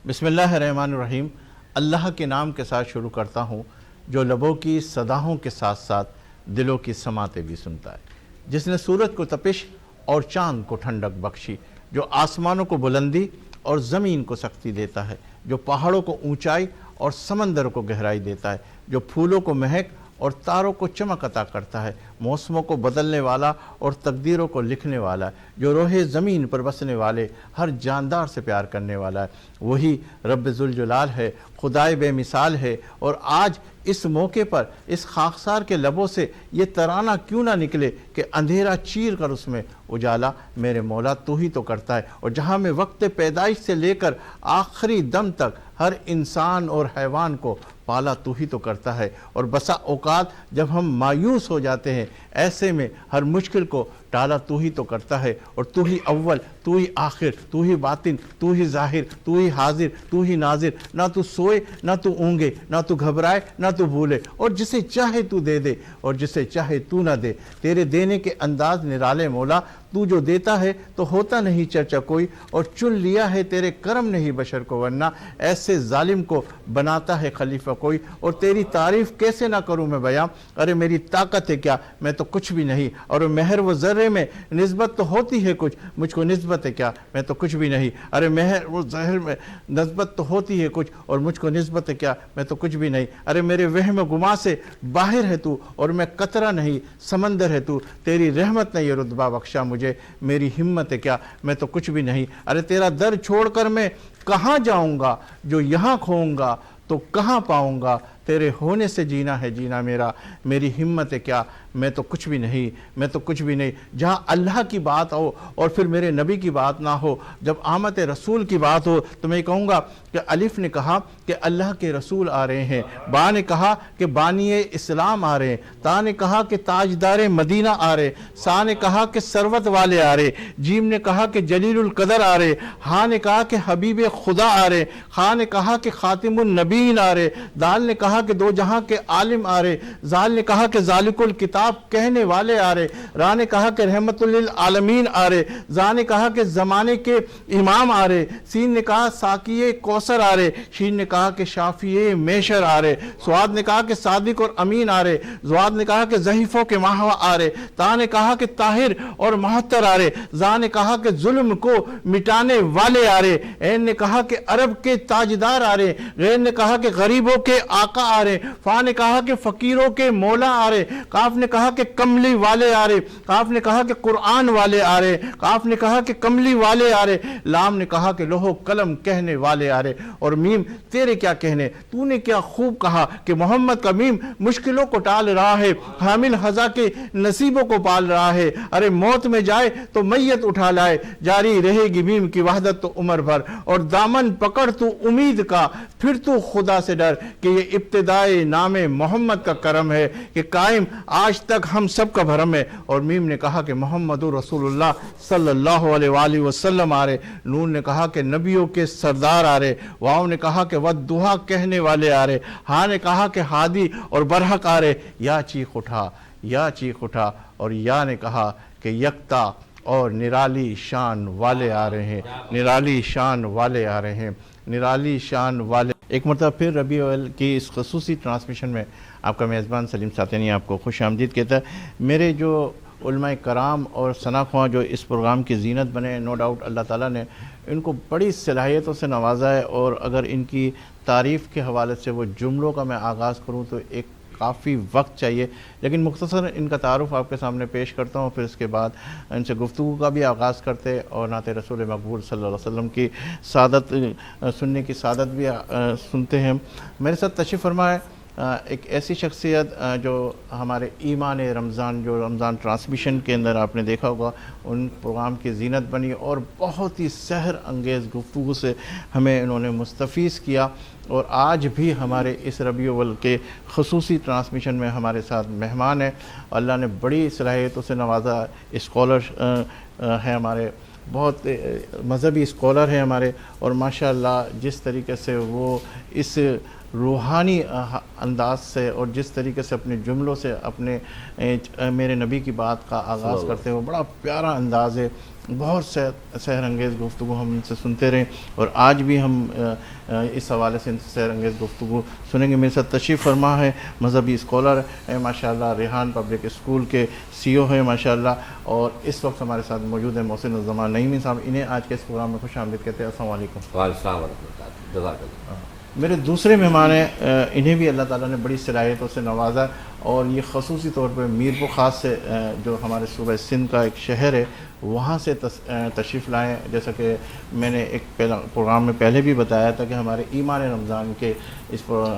بسم اللہ الرحمن الرحیم۔ اللہ کے نام کے ساتھ شروع کرتا ہوں جو لبوں کی صداؤں کے ساتھ ساتھ دلوں کی سماعتیں بھی سنتا ہے، جس نے سورج کو تپش اور چاند کو ٹھنڈک بخشی، جو آسمانوں کو بلندی اور زمین کو سختی دیتا ہے، جو پہاڑوں کو اونچائی اور سمندر کو گہرائی دیتا ہے، جو پھولوں کو مہک اور تاروں کو چمک عطا کرتا ہے، موسموں کو بدلنے والا اور تقدیروں کو لکھنے والا ہے، جو روح زمین پر بسنے والے ہر جاندار سے پیار کرنے والا ہے، وہی رب ذوالجلال ہے، خدائے بے مثال ہے۔ اور آج اس موقع پر اس خاکسار کے لبوں سے یہ ترانہ کیوں نہ نکلے کہ اندھیرا چیر کر اس میں اجالا میرے مولا تو ہی تو کرتا ہے، اور جہاں میں وقت پیدائش سے لے کر آخری دم تک ہر انسان اور حیوان کو پالا تو ہی تو کرتا ہے، اور بسا اوقات جب ہم مایوس ہو جاتے ہیں ایسے میں ہر مشکل کو ٹالا تو ہی تو کرتا ہے، اور تو ہی اول، تو ہی آخر، تو ہی باطن، تو ہی ظاہر، تو ہی حاضر، تو ہی ناظر، نہ تو سوئے نہ تو اونگے، نہ تو گھبرائے نہ تو بھولے، اور جسے چاہے تو دے دے اور جسے چاہے تو نہ دے، تیرے دینے کے انداز نرالے مولا، تو جو دیتا ہے تو ہوتا نہیں چرچا کوئی، اور چن لیا ہے تیرے کرم نہیں بشر کو، ورنہ ایسے ظالم کو بناتا ہے خلیفہ کوئی، اور تیری تعریف کیسے نہ کروں میں بیان، ارے میری طاقت ہے کیا، میں تو کچھ بھی نہیں، اور مہر و ذرے میں نسبت تو ہوتی ہے کچھ، مجھ کو نسبت ہے کیا، میں تو کچھ بھی نہیں، ارے مہر و ظہر میں نسبت تو ہوتی ہے کچھ اور مجھ کو نسبت ہے کیا، میں تو کچھ بھی نہیں، ارے میرے وہم و گما سے باہر ہے تو، اور میں قطرہ نہیں سمندر ہے تو، تیری رحمت نے یہ رتبہ بخشا مجھے، میری ہمت ہے کیا، میں تو کچھ بھی نہیں، ارے تیرا در چھوڑ کر میں کہاں جاؤں گا، جو یہاں کھوؤں گا تو کہاں پاؤں گا، تیرے ہونے سے جینا ہے جینا میرا، میری ہمت ہے کیا، میں تو کچھ بھی نہیں، میں تو کچھ بھی نہیں۔ جہاں اللہ کی بات ہو اور پھر میرے نبی کی بات نہ ہو، جب آمد رسول کی بات ہو تو میں کہوں گا کہ الف نے کہا کہ اللہ کے رسول آ رہے ہیں، با نے کہا کہ بانی اسلام آ رہے ہیں، تا نے کہا کہ تاجدار مدینہ آ رہے، سا نے کہا کہ ثروت والے آ رہے، جیم نے کہا کہ جلیل القدر آ رہے، ہاں نے کہا کہ حبیب خدا آ رہے، خاں نے کہا کہ خاتم النبیین آ رہے، دال نے کہا کہ دو جہاں کے عالم آ رہے، زال نے کہا کہ ذالک الکتاب کہنے والے آ رہے، راہ نے کہا کہ رحمت للعالمین آ رہے، زا نے کہا کہ زمانے کے امام آ رہے، سین نے کہا ساقی کوثر آ رہے، شین نے کہا کہ شافی میشر آ رہے، سواد نے کہا کہ صادق اور امین آ رہے، زواد نے کہا کہ ضعیفوں کے ماہوہ آ رہے، تا نے کہا کہ طاہر اور مہتر آ رہے، زا نے کہا کہ ظلم کو مٹانے والے آ رہے، عین نے کہا کہ عرب کے تاجدار آ رہے، غیر نے کہا کہ غریبوں کے آقا آ رہے، فا نے کہا کہ فقیروں کے مولا آ رہے، کاف نے کہا کہ کملی والے آ رہے، کاف نے کہا کہ قرآن والے آ رہے، کاف نے کہا کہ کملی والے آ رہے، لام نے کہا کہ لوح و قلم کہنے والے آ رہے، اور میم تیرے کیا کہنے، تو نے کیا خوب کہا کہ محمد کا میم مشکلوں کو ٹال رہا ہے، حامل خزاں کے نصیبوں کو پال رہا ہے، ارے موت میں جائے تو میت اٹھا لائے، جاری رہے گی میم کی وحدت تو عمر بھر، اور دامن پکڑ تو امید کا، پھر تو خدا سے ڈر کہ یہ ابتدائے نام محمد کا کرم ہے کہ قائم آج تک ہم سب کا بھرم ہے، اور میم نے کہا کہ محمد رسول اللہ صلی اللہ علیہ وآلہ وسلم آ رہے، نون نے کہا کہ نبیوں کے سردار آ رہے، واؤ نے کہا کہ ودعا کہنے والے آ رہے، ہاں نے کہا کہ ہادی اور برحق آ رہے، یا چیخ اٹھا یا چیخ اٹھا، اور یا نے کہا کہ یکتا اور نرالی شان والے آ رہے ہیں، نرالی شان والے آ رہے ہیں، نرالی شان والے۔ ایک مرتبہ پھر ربیع الاول کی اس خصوصی ٹرانسمیشن میں آپ کا میزبان سلیم ساتینی آپ کو خوش آمدید کہتا ہے۔ میرے جو علماء کرام اور ثنا خواں جو اس پروگرام کی زینت بنے، نو ڈاؤٹ اللہ تعالیٰ نے ان کو بڑی صلاحیتوں سے نوازا ہے، اور اگر ان کی تعریف کے حوالے سے وہ جملوں کا میں آغاز کروں تو ایک کافی وقت چاہیے، لیکن مختصر ان کا تعارف آپ کے سامنے پیش کرتا ہوں، پھر اس کے بعد ان سے گفتگو کا بھی آغاز کرتے اور نعت رسول مقبول صلی اللہ علیہ وسلم کی سعادت سننے کی سعادت بھی سنتے ہیں۔ میرے ساتھ تشریف فرما ہے ایک ایسی شخصیت جو ہمارے ایمان رمضان، جو رمضان ٹرانسمیشن کے اندر آپ نے دیکھا ہوگا ان پروگرام کی زینت بنی، اور بہت ہی سحر انگیز گفتگو سے ہمیں انہوں نے مستفیض کیا، اور آج بھی ہمارے اس ربیع الاول کے خصوصی ٹرانسمیشن میں ہمارے ساتھ مہمان ہیں۔ اللہ نے بڑی صلاحیتوں سے نوازا، اسکالر ہیں ہمارے، بہت مذہبی اسکالر ہیں ہمارے، اور ماشاءاللہ جس طریقے سے وہ اس روحانی انداز سے اور جس طریقے سے اپنے جملوں سے اپنے میرے نبی کی بات کا آغاز کرتے ہیں، وہ بڑا پیارا انداز ہے. بہت سحر انگیز گفتگو ہم ان سے سنتے رہیں، اور آج بھی ہم اس حوالے سے ان سے سحر انگیز گفتگو سنیں گے. میرے ساتھ تشریف فرما ہے مذہبی اسکالر ہے ماشاءاللہ، ریحان پبلک اسکول کے سی او ہیں ماشاءاللہ، اور اس وقت ہمارے ساتھ موجود ہیں محسن الزمان نعیمی صاحب. انہیں آج کے اس پروگرام میں خوش آمدید کہتے ہیں. السلام علیکم. وعلیکم السلام ورحمۃ اللہ، جزاک اللہ. میرے دوسرے مہمان ہیں، انہیں بھی اللہ تعالیٰ نے بڑی صلاحیتوں سے نوازا، اور یہ خصوصی طور پہ میرپور خاص سے جو ہمارے صوبہ سندھ کا ایک شہر ہے وہاں سے تشریف لائیں. جیسا کہ میں نے ایک پروگرام میں پہلے بھی بتایا تھا کہ ہمارے ایمان رمضان کے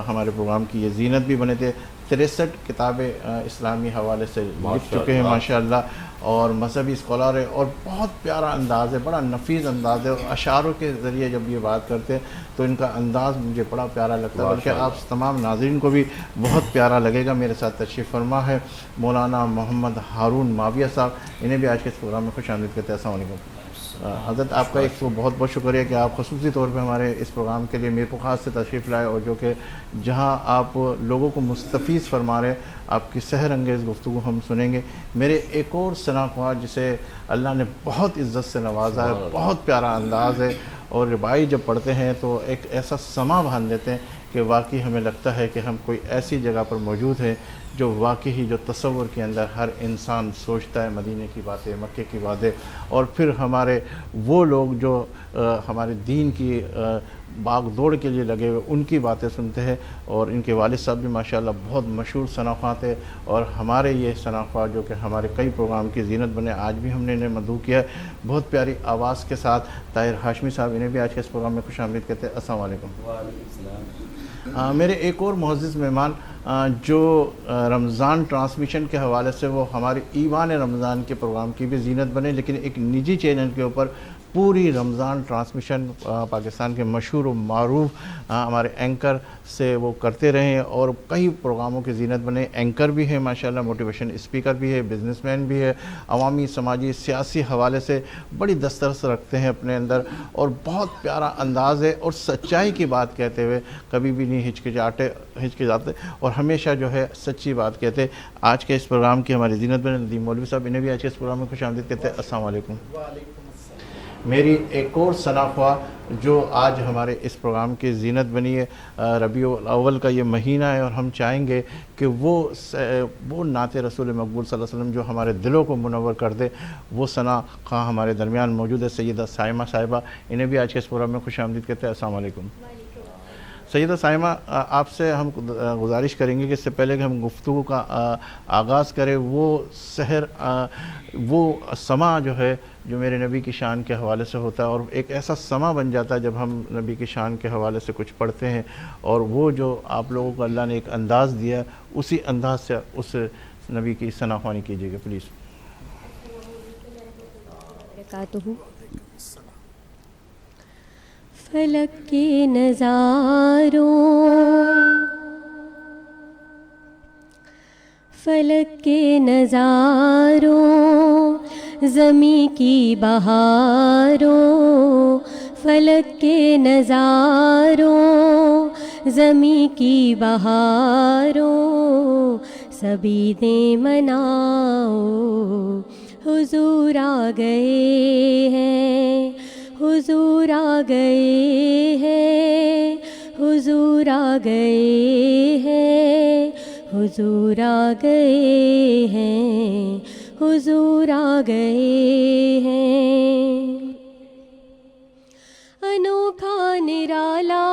ہمارے پروگرام کی یہ زینت بھی بنے تھے. 63 کتابیں اسلامی حوالے سے لکھ چکے ہیں ماشاءاللہ، اور مذہبی اسکالر ہے، اور بہت پیارا انداز ہے، بڑا نفیس انداز ہے، اور اشعاروں کے ذریعے جب یہ بات کرتے ہیں تو ان کا انداز مجھے بڑا پیارا لگتا ہے، بلکہ آپ تمام ناظرین کو بھی بہت پیارا لگے گا. میرے ساتھ تشریف فرما ہے مولانا محمد ہارون معاویہ صاحب. انہیں بھی آج کے اس پروگرام میں خوش آمدید کہتے ہیں. السلام علیکم. حضرت آپ کا ایک تو بہت بہت شکریہ کہ آپ خصوصی طور پہ ہمارے اس پروگرام کے لیے میرپور خاص سے تشریف لائے، اور جو کہ جہاں آپ لوگوں کو مستفیض فرما رہے، آپ کی سحر انگیز گفتگو ہم سنیں گے. میرے ایک اور ثنا خواہ جسے اللہ نے بہت عزت سے نوازا ہے، بہت پیارا انداز ہے، اور ربائی جب پڑھتے ہیں تو ایک ایسا سما باندھ لیتے ہیں کہ واقعی ہمیں لگتا ہے کہ ہم کوئی ایسی جگہ پر موجود ہیں جو واقعی جو تصور کے اندر ہر انسان سوچتا ہے. مدینے کی باتیں، مکے کی باتیں، اور پھر ہمارے وہ لوگ جو ہمارے دین کی باغ دوڑ کے لیے لگے ہوئے ان کی باتیں سنتے ہیں. اور ان کے والد صاحب بھی ماشاءاللہ بہت مشہور ثنا خواہ تھے، اور ہمارے یہ ثنا خواہ جو کہ ہمارے کئی پروگرام کی زینت بنے، آج بھی ہم نے انہیں مدعو کیا ہے بہت پیاری آواز کے ساتھ. طاہر ہاشمی صاحب، انہیں بھی آج کے اس پروگرام میں خوش آمدید کہتے ہیں. السلام علیکم. میرے ایک اور معزز مہمان جو رمضان ٹرانسمیشن کے حوالے سے وہ ہمارے ایوان رمضان کے پروگرام کی بھی زینت بنے، لیکن ایک نجی چینل کے اوپر پوری رمضان ٹرانسمیشن پاکستان کے مشہور و معروف ہمارے اینکر سے وہ کرتے رہیں، اور کئی پروگراموں کی زینت بنے. اینکر بھی ہے ماشاءاللہ، موٹیویشن اسپیکر بھی ہے، بزنس مین بھی ہے، عوامی سماجی سیاسی حوالے سے بڑی دسترس رکھتے ہیں اپنے اندر، اور بہت پیارا انداز ہے، اور سچائی کی بات کہتے ہوئے کبھی بھی نہیں ہچکچاتے، اور ہمیشہ جو ہے سچی بات کہتے. آج کے اس پروگرام کی ہماری زینت بنے ندیم مولوی صاحب، انہیں بھی آج کے اس پروگرام میں خوش آمدید کہتے ہیں. السلام علیکم. میری ایک اور ثنا خواہ جو آج ہمارے اس پروگرام کی زینت بنی ہے، ربیع الاول کا یہ مہینہ ہے، اور ہم چاہیں گے کہ وہ نعت رسول مقبول صلی اللہ علیہ وسلم جو ہمارے دلوں کو منور کر دے، وہ ثنا خواہ ہمارے درمیان موجود ہے. سیدہ سائمہ صاحبہ، انہیں بھی آج کے اس پروگرام میں خوش آمدید کہتے ہیں. السلام علیکم. سیدہ سائمہ، آپ سے ہم گزارش کریں گے کہ اس سے پہلے کہ ہم گفتگو کا آغاز کریں، وہ سما جو ہے جو میرے نبی کی شان کے حوالے سے ہوتا ہے، اور ایک ایسا سما بن جاتا ہے جب ہم نبی کی شان کے حوالے سے کچھ پڑھتے ہیں، اور وہ جو آپ لوگوں کو اللہ نے ایک انداز دیا، اسی انداز سے اس نبی کی ثنا خوانی کیجیے گا پلیز. فلک کے نظاروں، فلک کے نظاروں، زمیں کی بہاروں، فلک کے نظاروں، زمیں کی بہاروں، سبھی دیں مناؤ، حضور آ گئے ہیں، حضور آ گئے ہیں، حضور آ گئے ہیں، حضور آ گئے ہیں، حضور آ گئے ہیں. انوکھا نرالا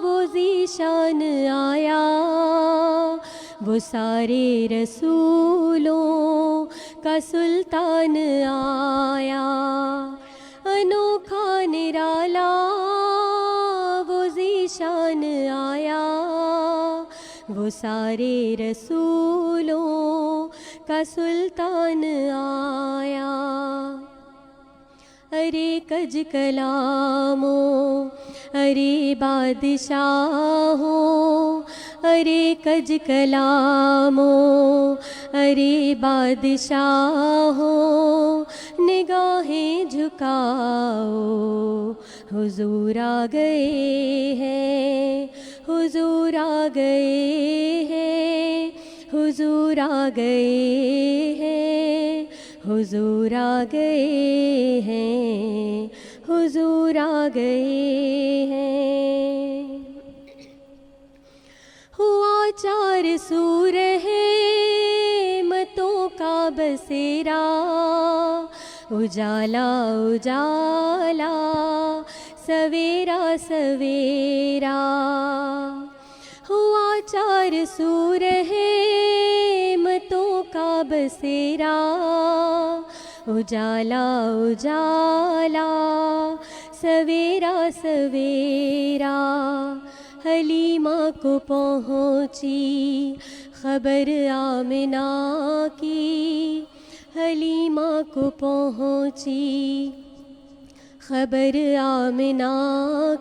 وہ ذیشان آیا، وہ سارے رسولوں کا سلطان آیا. انوکھا نرالا وہ ذیشان آیا، وہ سارے رسولوں کا سلطان آیا. ارے کج کلاموں، ارے بادشاہوں، ارے کج کلاموں، ارے بادشاہوں، نگاہیں جھکاؤ حضور آ گئے ہیں، حضور آ گئے ہیں، حضور آ گئے ہیں، حضور آ گئے ہیں، حضور آ گئے ہیں۔ ہوا چار سو رہے متوں کا بسیرا، اجالا اجالا سویرا سویرا، ہوا چار سو رہے متوں کا بسیرا، اجالا اجالا سویرا سویرا، حلیمہ کو پہنچی خبر آمنہ کی، حلیمہ کو پہنچی خبر آمنہ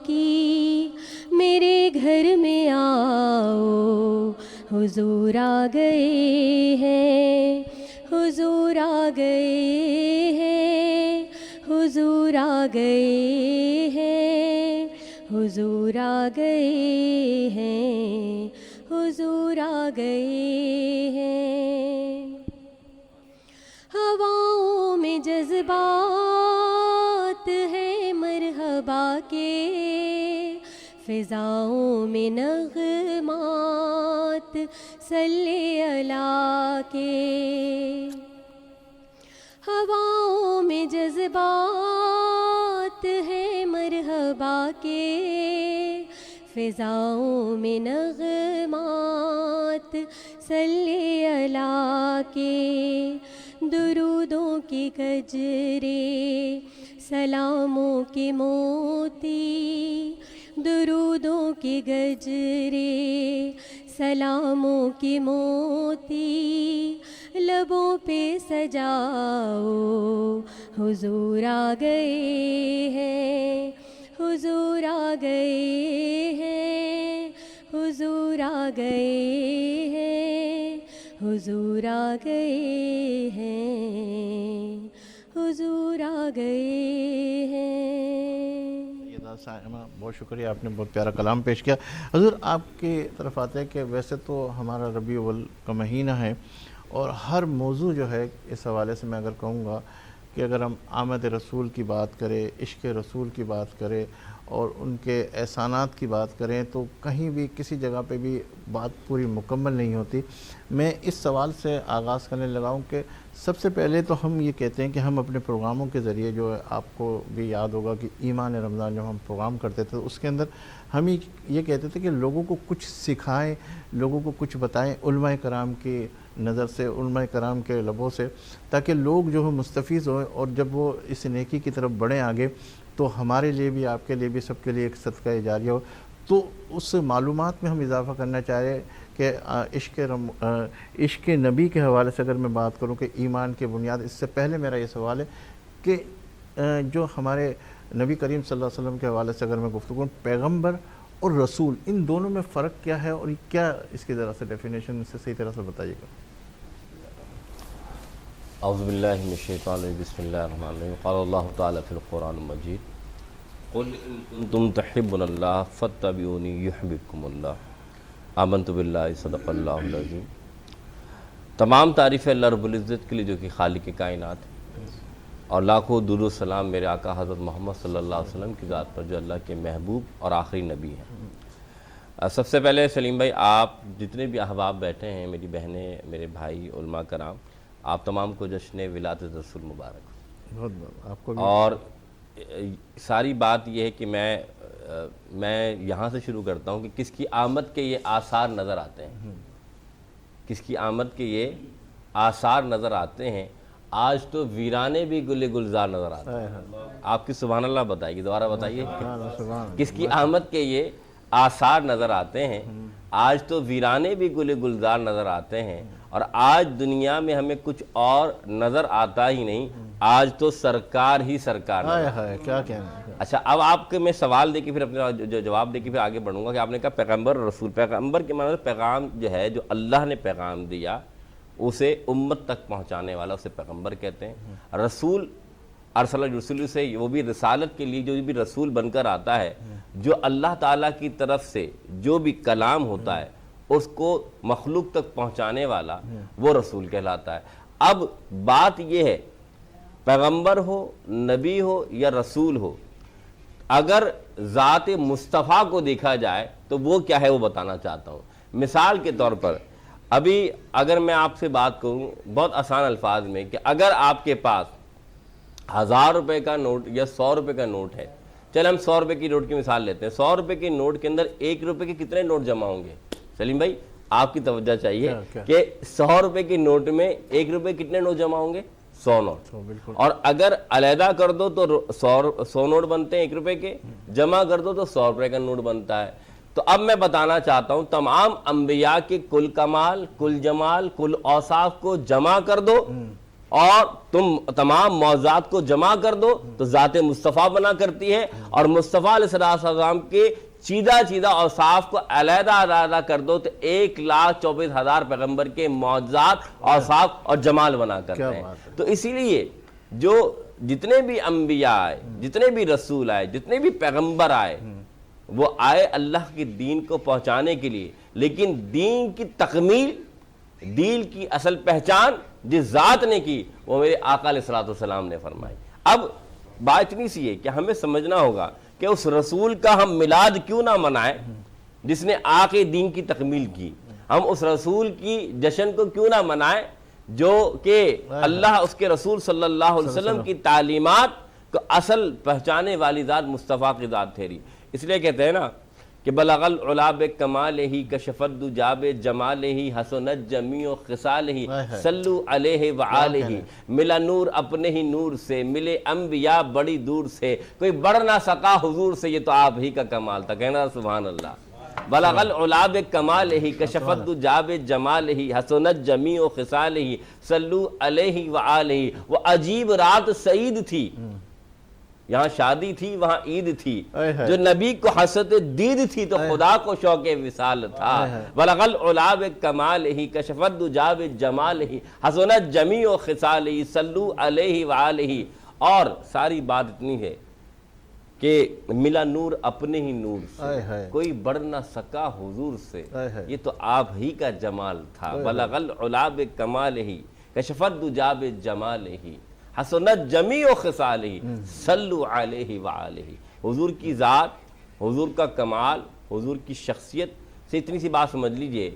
کی، میرے گھر میں آؤ حضور آ گئے ہیں، حضور آ گئے ہیں، حضور آ گئے ہیں، حضور آ گئے ہیں، حضور آ گئے ہیں۔ ہواؤں میں جذبات ہیں مرحبا کے، فضاؤں میں نغمات صلی اللہ کے، ہواؤں میں جذبات ہیں مرحبا کے، فضاؤں میں نغمات صلی اللہ کے، درودوں کی گجرے سلاموں کے موتی، درودوں کی گجرے سلاموں کی موتی، لبوں پہ سجاؤ حضور آ گئے ہیں، حضور آ گئے ہیں، حضور آ گئے ہیں، حضور آ گئے ہیں، حضور آ گئے ہیں۔ بہت شکریہ، آپ نے بہت پیارا کلام پیش کیا۔ حضور آپ کی طرف آتے ہیں کہ ویسے تو ہمارا ربیع الاول کا مہینہ ہے، اور ہر موضوع جو ہے اس حوالے سے میں اگر کہوں گا کہ اگر ہم آمد رسول کی بات کریں، عشق رسول کی بات کریں اور ان کے احسانات کی بات کریں تو کہیں بھی کسی جگہ پہ بھی بات پوری مکمل نہیں ہوتی۔ میں اس سوال سے آغاز کرنے لگا ہوں کہ سب سے پہلے تو ہم یہ کہتے ہیں کہ ہم اپنے پروگراموں کے ذریعے، جو ہے آپ کو بھی یاد ہوگا کہ ایمان رمضان جب ہم پروگرام کرتے تھے اس کے اندر ہم یہ کہتے تھے کہ لوگوں کو کچھ سکھائیں، لوگوں کو کچھ بتائیں علماء کرام کی نظر سے، علماء کرام کے لبوں سے، تاکہ لوگ جو ہے مستفیض ہوئیں، اور جب وہ اس نیکی کی طرف بڑھیں آگے تو ہمارے لیے بھی، آپ کے لیے بھی، سب کے لیے ایک صدقہ جاریہ ہو۔ تو اس معلومات میں ہم اضافہ کرنا چاہ رہے ہیں کہ عشق نبی کے حوالے سے اگر میں بات کروں کہ ایمان کی بنیاد، اس سے پہلے میرا یہ سوال ہے کہ جو ہمارے نبی کریم صلی اللہ علیہ وسلم کے حوالے سے اگر میں گفتگو کروں، پیغمبر اور رسول، ان دونوں میں فرق کیا ہے اور کیا اس کی ذرا سے ڈیفینیشن سے صحیح طرح سے بتائیے گا۔ اعوذ باللہ من الشیطان الرجیم، بسم اللہ الرحمن الرحیم۔ قال اللہ تعالیٰ فی القرآن المجید، قل ان کنتم تحبون اللہ فاتبعونی یحببکم اللہ، آمنت باللہ صدق اللہ العظیم۔ تمام تعریف اللہ رب العزت کے لیے جو کہ خالق کائنات ہے، اور لاکھوں درود و سلام میرے آقا حضرت محمد صلی اللہ علیہ وسلم کی ذات پر جو اللہ کے محبوب اور آخری نبی ہیں۔ سب سے پہلے سلیم بھائی، آپ جتنے بھی احباب بیٹھے ہیں، میری بہنیں، میرے بھائی، علماء کرام، آپ تمام کو جشن ولادت رسول مبارک۔ بہت بہت آپ کو بھی۔ اور ساری بات یہ ہے کہ میں یہاں سے شروع کرتا ہوں کہ کس کی آمد کے یہ آثار نظر آتے ہیں، کس کی آمد کے یہ آثار نظر آتے ہیں۔ آج تو ویرانے بھی گل گلزار نظر آتے ہیں۔ آپ کی سبحان اللہ بتائیے گی، دوبارہ بتائیے، کس کی آمد کے یہ آثار نظر آتے ہیں۔ آج تو ویرانے بھی گل گلزار نظر آتے ہیں، اور آج دنیا میں ہمیں کچھ اور نظر آتا ہی نہیں، آج تو سرکار ہی سرکار نظر آتا ہے۔ کیا کہنا ہے۔ اچھا، اب آپ کے میں سوال دے کے پھر اپنا جواب دے کے پھر آگے بڑھوں گا کہ آپ نے کہا پیغمبر اور رسول۔ پیغمبر کے معنی پیغام جو ہے، جو اللہ نے پیغام دیا اسے امت تک پہنچانے والا، اسے پیغمبر کہتے ہیں۔ رسول ارسل رسول سے وہ بھی رسالت کے لیے جو بھی رسول بن کر آتا ہے، جو اللہ تعالیٰ کی طرف سے جو بھی کلام ہوتا ہے اس کو مخلوق تک پہنچانے والا وہ رسول کہلاتا ہے۔ اب بات یہ ہے، پیغمبر ہو، نبی ہو یا رسول ہو، اگر ذات مصطفیٰ کو دیکھا جائے تو وہ کیا ہے وہ بتانا چاہتا ہوں۔ مثال کے طور پر ابھی اگر میں آپ سے بات کروں بہت آسان الفاظ میں کہ اگر آپ کے پاس 1000 روپے کا نوٹ یا 100 روپے کا نوٹ ہے، چل ہم 100 روپے کی نوٹ کی مثال لیتے ہیں، 100 روپے کے نوٹ کے اندر 1 روپے کے کتنے نوٹ جمع ہوں گے؟ سلیم بھائی آپ کی توجہ چاہیے کہ 100 روپے کی نوٹ میں 1 روپے کتنے نوٹ جمع ہوں گے؟ 100 نوٹ۔ اور اگر علیحدہ کر دو تو 100 نوٹ بنتے ہیں 1 روپے کے، جمع کر دو تو 100 روپے کا نوٹ بنتا ہے۔ تو اب میں بتانا چاہتا ہوں تمام انبیاء کے کل کمال، کل جمال، کل اوصاف کو جمع کر دو اور تم تمام موضوعات کو جمع کر دو تو ذات مصطفیٰ بنا کرتی ہے، اور مصطفیٰ علیہ السلام کے چیدہ اوصاف کو علیحدہ کر دو تو 1,24,000 پیغمبر کے معجزات، اوصاف اور جمال بنا کرتے ہیں۔ تو اسی لیے جو جتنے بھی انبیاء آئے، جتنے بھی رسول آئے، جتنے بھی پیغمبر آئے، وہ آئے اللہ کے دین کو پہنچانے کے لیے، لیکن دین کی تکمیل، دین کی اصل پہچان جس ذات نے کی وہ میرے آقا علیہ السلام نے فرمائی۔ اب بات اتنی سی ہے کہ ہمیں سمجھنا ہوگا کہ اس رسول کا ہم میلاد کیوں نہ منائیں جس نے آقا دین کی تکمیل کی، ہم اس رسول کی جشن کو کیوں نہ منائیں جو کہ اللہ اس کے رسول صلی اللہ علیہ وسلم کی تعلیمات کو اصل پہچانے والی ذات مصطفیٰ کی ذات ٹھہری۔ اس لیے کہتے ہیں نا کہ بلغ العلا بکمالہ کشف الدجا بجمالہ حسنت جمیع خصالہ صلو علیہ وآلہ، ملا نور اپنے ہی نور سے، ملے انبیاء بڑی دور سے، کوئی بڑھ نہ سکا حضور سے، یہ تو آپ ہی کا کمال تھا۔ کہنا سبحان اللہ۔ بلغ العلا بکمالہ کشف الدجا بجمالہ حسنت جمیع خصالہ صلو علیہ وآلہ۔ وہ عجیب رات سعید تھی، یہاں شادی تھی وہاں عید تھی، جو نبی کو حسرت دید تھی تو خدا کو شوق وصال تھا۔ بلغ العلا بکمالہ کشف الدجا بجمالہ حسنت جمیع خصالہ صلو علیہ وآلہ۔ اور ساری بات اتنی ہے کہ ملا نور اپنے ہی نور سے، کوئی بڑھ نہ سکا حضور سے، یہ تو آپ ہی کا جمال تھا۔ بلغ العلا بکمالہ کشف الدجا بجمالہ حسنت جمیع خصالہ صلو علیہ وآلہ۔ حضور کی ذات، حضور کا کمال، حضور کی شخصیت سے اتنی سی بات سمجھ لیجئے،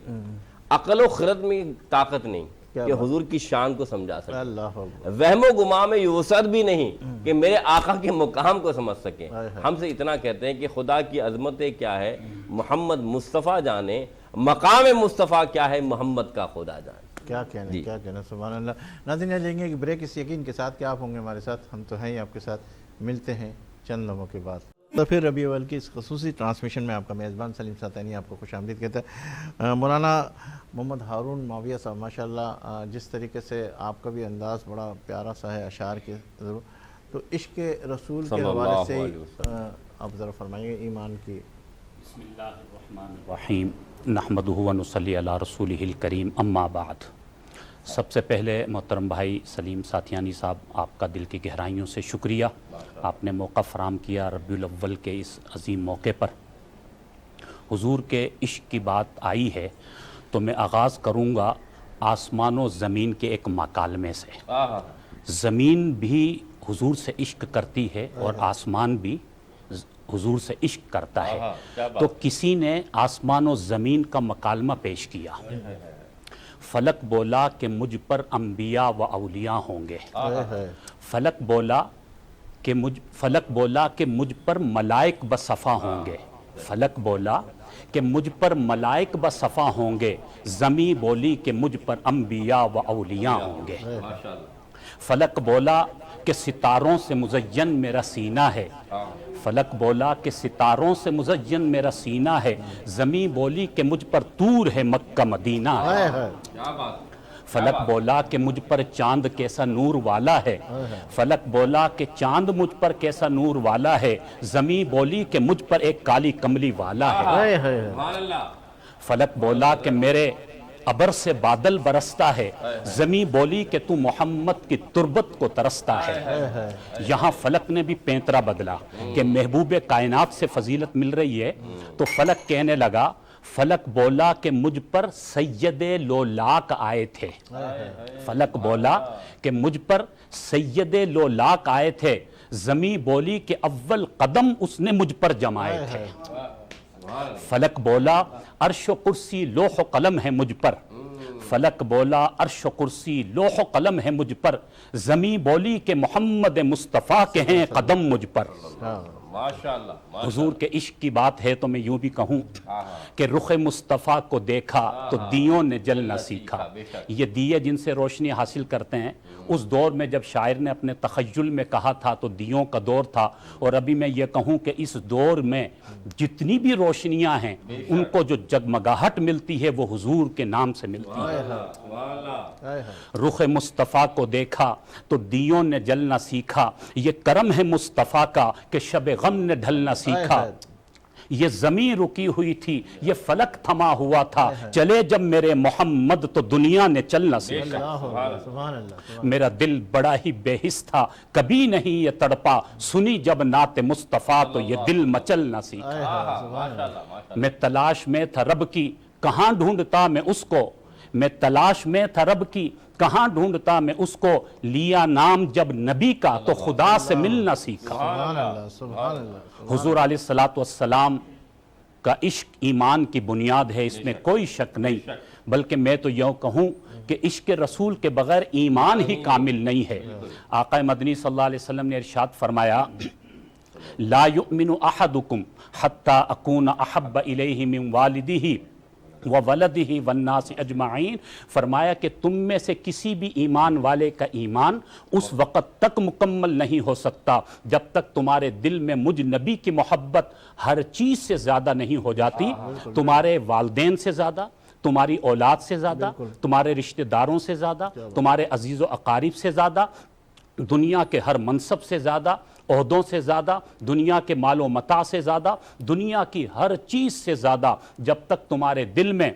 عقل و خرد میں طاقت نہیں کہ حضور کی شان کو سمجھا سکے، وہم و گماں میں یہ وسعت بھی نہیں کہ میرے آقا کے مقام کو سمجھ سکیں۔ ہم سے اتنا کہتے ہیں کہ خدا کی عظمتیں کیا ہے محمد مصطفیٰ جانے، مقام مصطفیٰ کیا ہے محمد کا خدا جانے۔ کیا کہنا کیا کہنا سبحان اللہ۔ ناظرین یہاں لیں گے ایک بریک اس یقین کے ساتھ کہ آپ ہوں گے ہمارے ساتھ، ہم تو ہیں ہی آپ کے ساتھ، ملتے ہیں چند لمحوں کے بعد۔ تو پھر ربیع الاول کی اس خصوصی ٹرانسمیشن میں آپ کا میزبان سلیم ساتینی آپ کو خوش آمدید کہتا ہے۔ مولانا محمد ہارون معاویہ صاحب ماشاءاللہ جس طریقے سے آپ کا بھی انداز بڑا پیارا سا ہے اشعار کے، تو عشق رسول کے حوالے سے آپ ذرا فرمائیے ایمان کی۔ بسم اللہ الرحمن الرحیم، نحمدہ و نصلی علی رسولہ الکریم، اما بعد۔ سب سے پہلے محترم بھائی سلیم ساتھیانی صاحب، آپ کا دل کی گہرائیوں سے شکریہ، آپ نے موقع فراہم کیا ربیع الاول کے اس عظیم موقع پر۔ حضور کے عشق کی بات آئی ہے تو میں آغاز کروں گا آسمان و زمین کے ایک مکالمے سے۔ زمین بھی حضور سے عشق کرتی ہے اور آسمان بھی حضور سے عشق کرتا ہے، تو کسی نے آسمان و زمین کا مکالمہ پیش کیا۔ فلک بولا کہ مجھ پر انبیاء و اولیاء ہوں گے، فلک بولا کہ مجھ پر ملائک بصفا ہوں گے، فلک بولا کہ مجھ پر ملائک بصفا ہوں گے، زمیں بولی کہ مجھ پر انبیاء و اولیاء ہوں گے۔ فلک بولا کہ ستاروں سے مزین میرا سینہ ہے، فلک بولا کہ ستاروں سے مزین میرا سینہ ہے، زمیں بولی کہ مجھ پر طور ہے مکہ مدینہ ہے۔ فلک بولا کہ مجھ پر چاند کیسا نور والا ہے، فلک بولا کہ چاند مجھ پر کیسا نور والا ہے، زمیں بولی کہ مجھ پر ایک کالی کملی والا ہے۔ فلک بولا کہ ابر سے بادل برستا ہے، زمیں بولی کہ تو محمد کی تربت کو ترستا ہے۔ یہاں فلک نے بھی پینترا بدلا کہ محبوب کائنات سے فضیلت مل رہی ہے، تو فلک کہنے لگا، فلک بولا کہ مجھ پر سید لولاک آئے تھے، فلک بولا کہ مجھ پر سید لولاک آئے تھے، زمیں بولی کہ اول قدم اس نے مجھ پر جمائے تھے۔ فلک بولا عرش و کرسی لوح و قلم ہے مجھ پر، فلک بولا عرش و کرسی لوح و قلم ہے مجھ پر، زمیں بولی کہ محمد مصطفیٰ کے ہیں قدم مجھ پر۔ ماشاءاللہ حضور کے عشق کی بات ہے تو میں یوں بھی کہوں کہ رخ مصطفیٰ کو دیکھا تو دیوں نے جل نہ سیکھا۔ یہ دیے جن سے روشنی حاصل کرتے ہیں، اس دور میں جب شاعر نے اپنے تخیل میں کہا تھا تو دیوں کا دور تھا، اور ابھی میں یہ کہوں کہ اس دور میں جتنی بھی روشنیاں ہیں ان کو جو جگمگاہٹ ملتی ہے وہ حضور کے نام سے ملتی ہے۔ رخ مصطفیٰ کو دیکھا تو دیوں نے جل نہ سیکھا، یہ کرم ہے مصطفیٰ کا کہ شب غم نے ڈھل نہ سیکھا۔ یہ زمین رکی ہوئی تھی، یہ فلک تھما ہوا تھا، چلے جب میرے محمد تو دنیا نے چل نہ سیکھا۔ میرا دل بڑا ہی بے حس تھا، کبھی نہیں یہ تڑپا، سنی جب نعت مصطفیٰ تو یہ دل مچل نہ سیکھا۔ میں تلاش میں تھا رب کی، کہاں ڈھونڈتا میں اس کو، میں تلاش میں تھا رب کی، کہاں ڈھونڈتا میں اس کو، لیا نام جب نبی کا تو خدا سے مل نہ سیکھا۔ حضور علیہ السلام کا عشق ایمان کی بنیاد ہے، اس میں کوئی شک نہیں، بلکہ میں تو یوں کہوں کہ عشق رسول کے بغیر ایمان ہی کامل نہیں ہے۔ آقا مدنی صلی اللہ علیہ وسلم نے ارشاد فرمایا، لا یؤمن احدکم حتی اکون احب الیہ من والدہ وولدہ والناس اجمعین، فرمایا کہ تم میں سے کسی بھی ایمان والے کا ایمان اس وقت تک مکمل نہیں ہو سکتا جب تک تمہارے دل میں مجھ نبی کی محبت ہر چیز سے زیادہ نہیں ہو جاتی، تمہارے والدین سے زیادہ، تمہاری اولاد سے زیادہ، تمہارے رشتہ داروں سے زیادہ، تمہارے عزیز و اقارب سے زیادہ، دنیا کے ہر منصب سے زیادہ، عہدوں سے زیادہ، دنیا کے مال و متاع سے زیادہ، دنیا کی ہر چیز سے زیادہ، جب تک تمہارے دل میں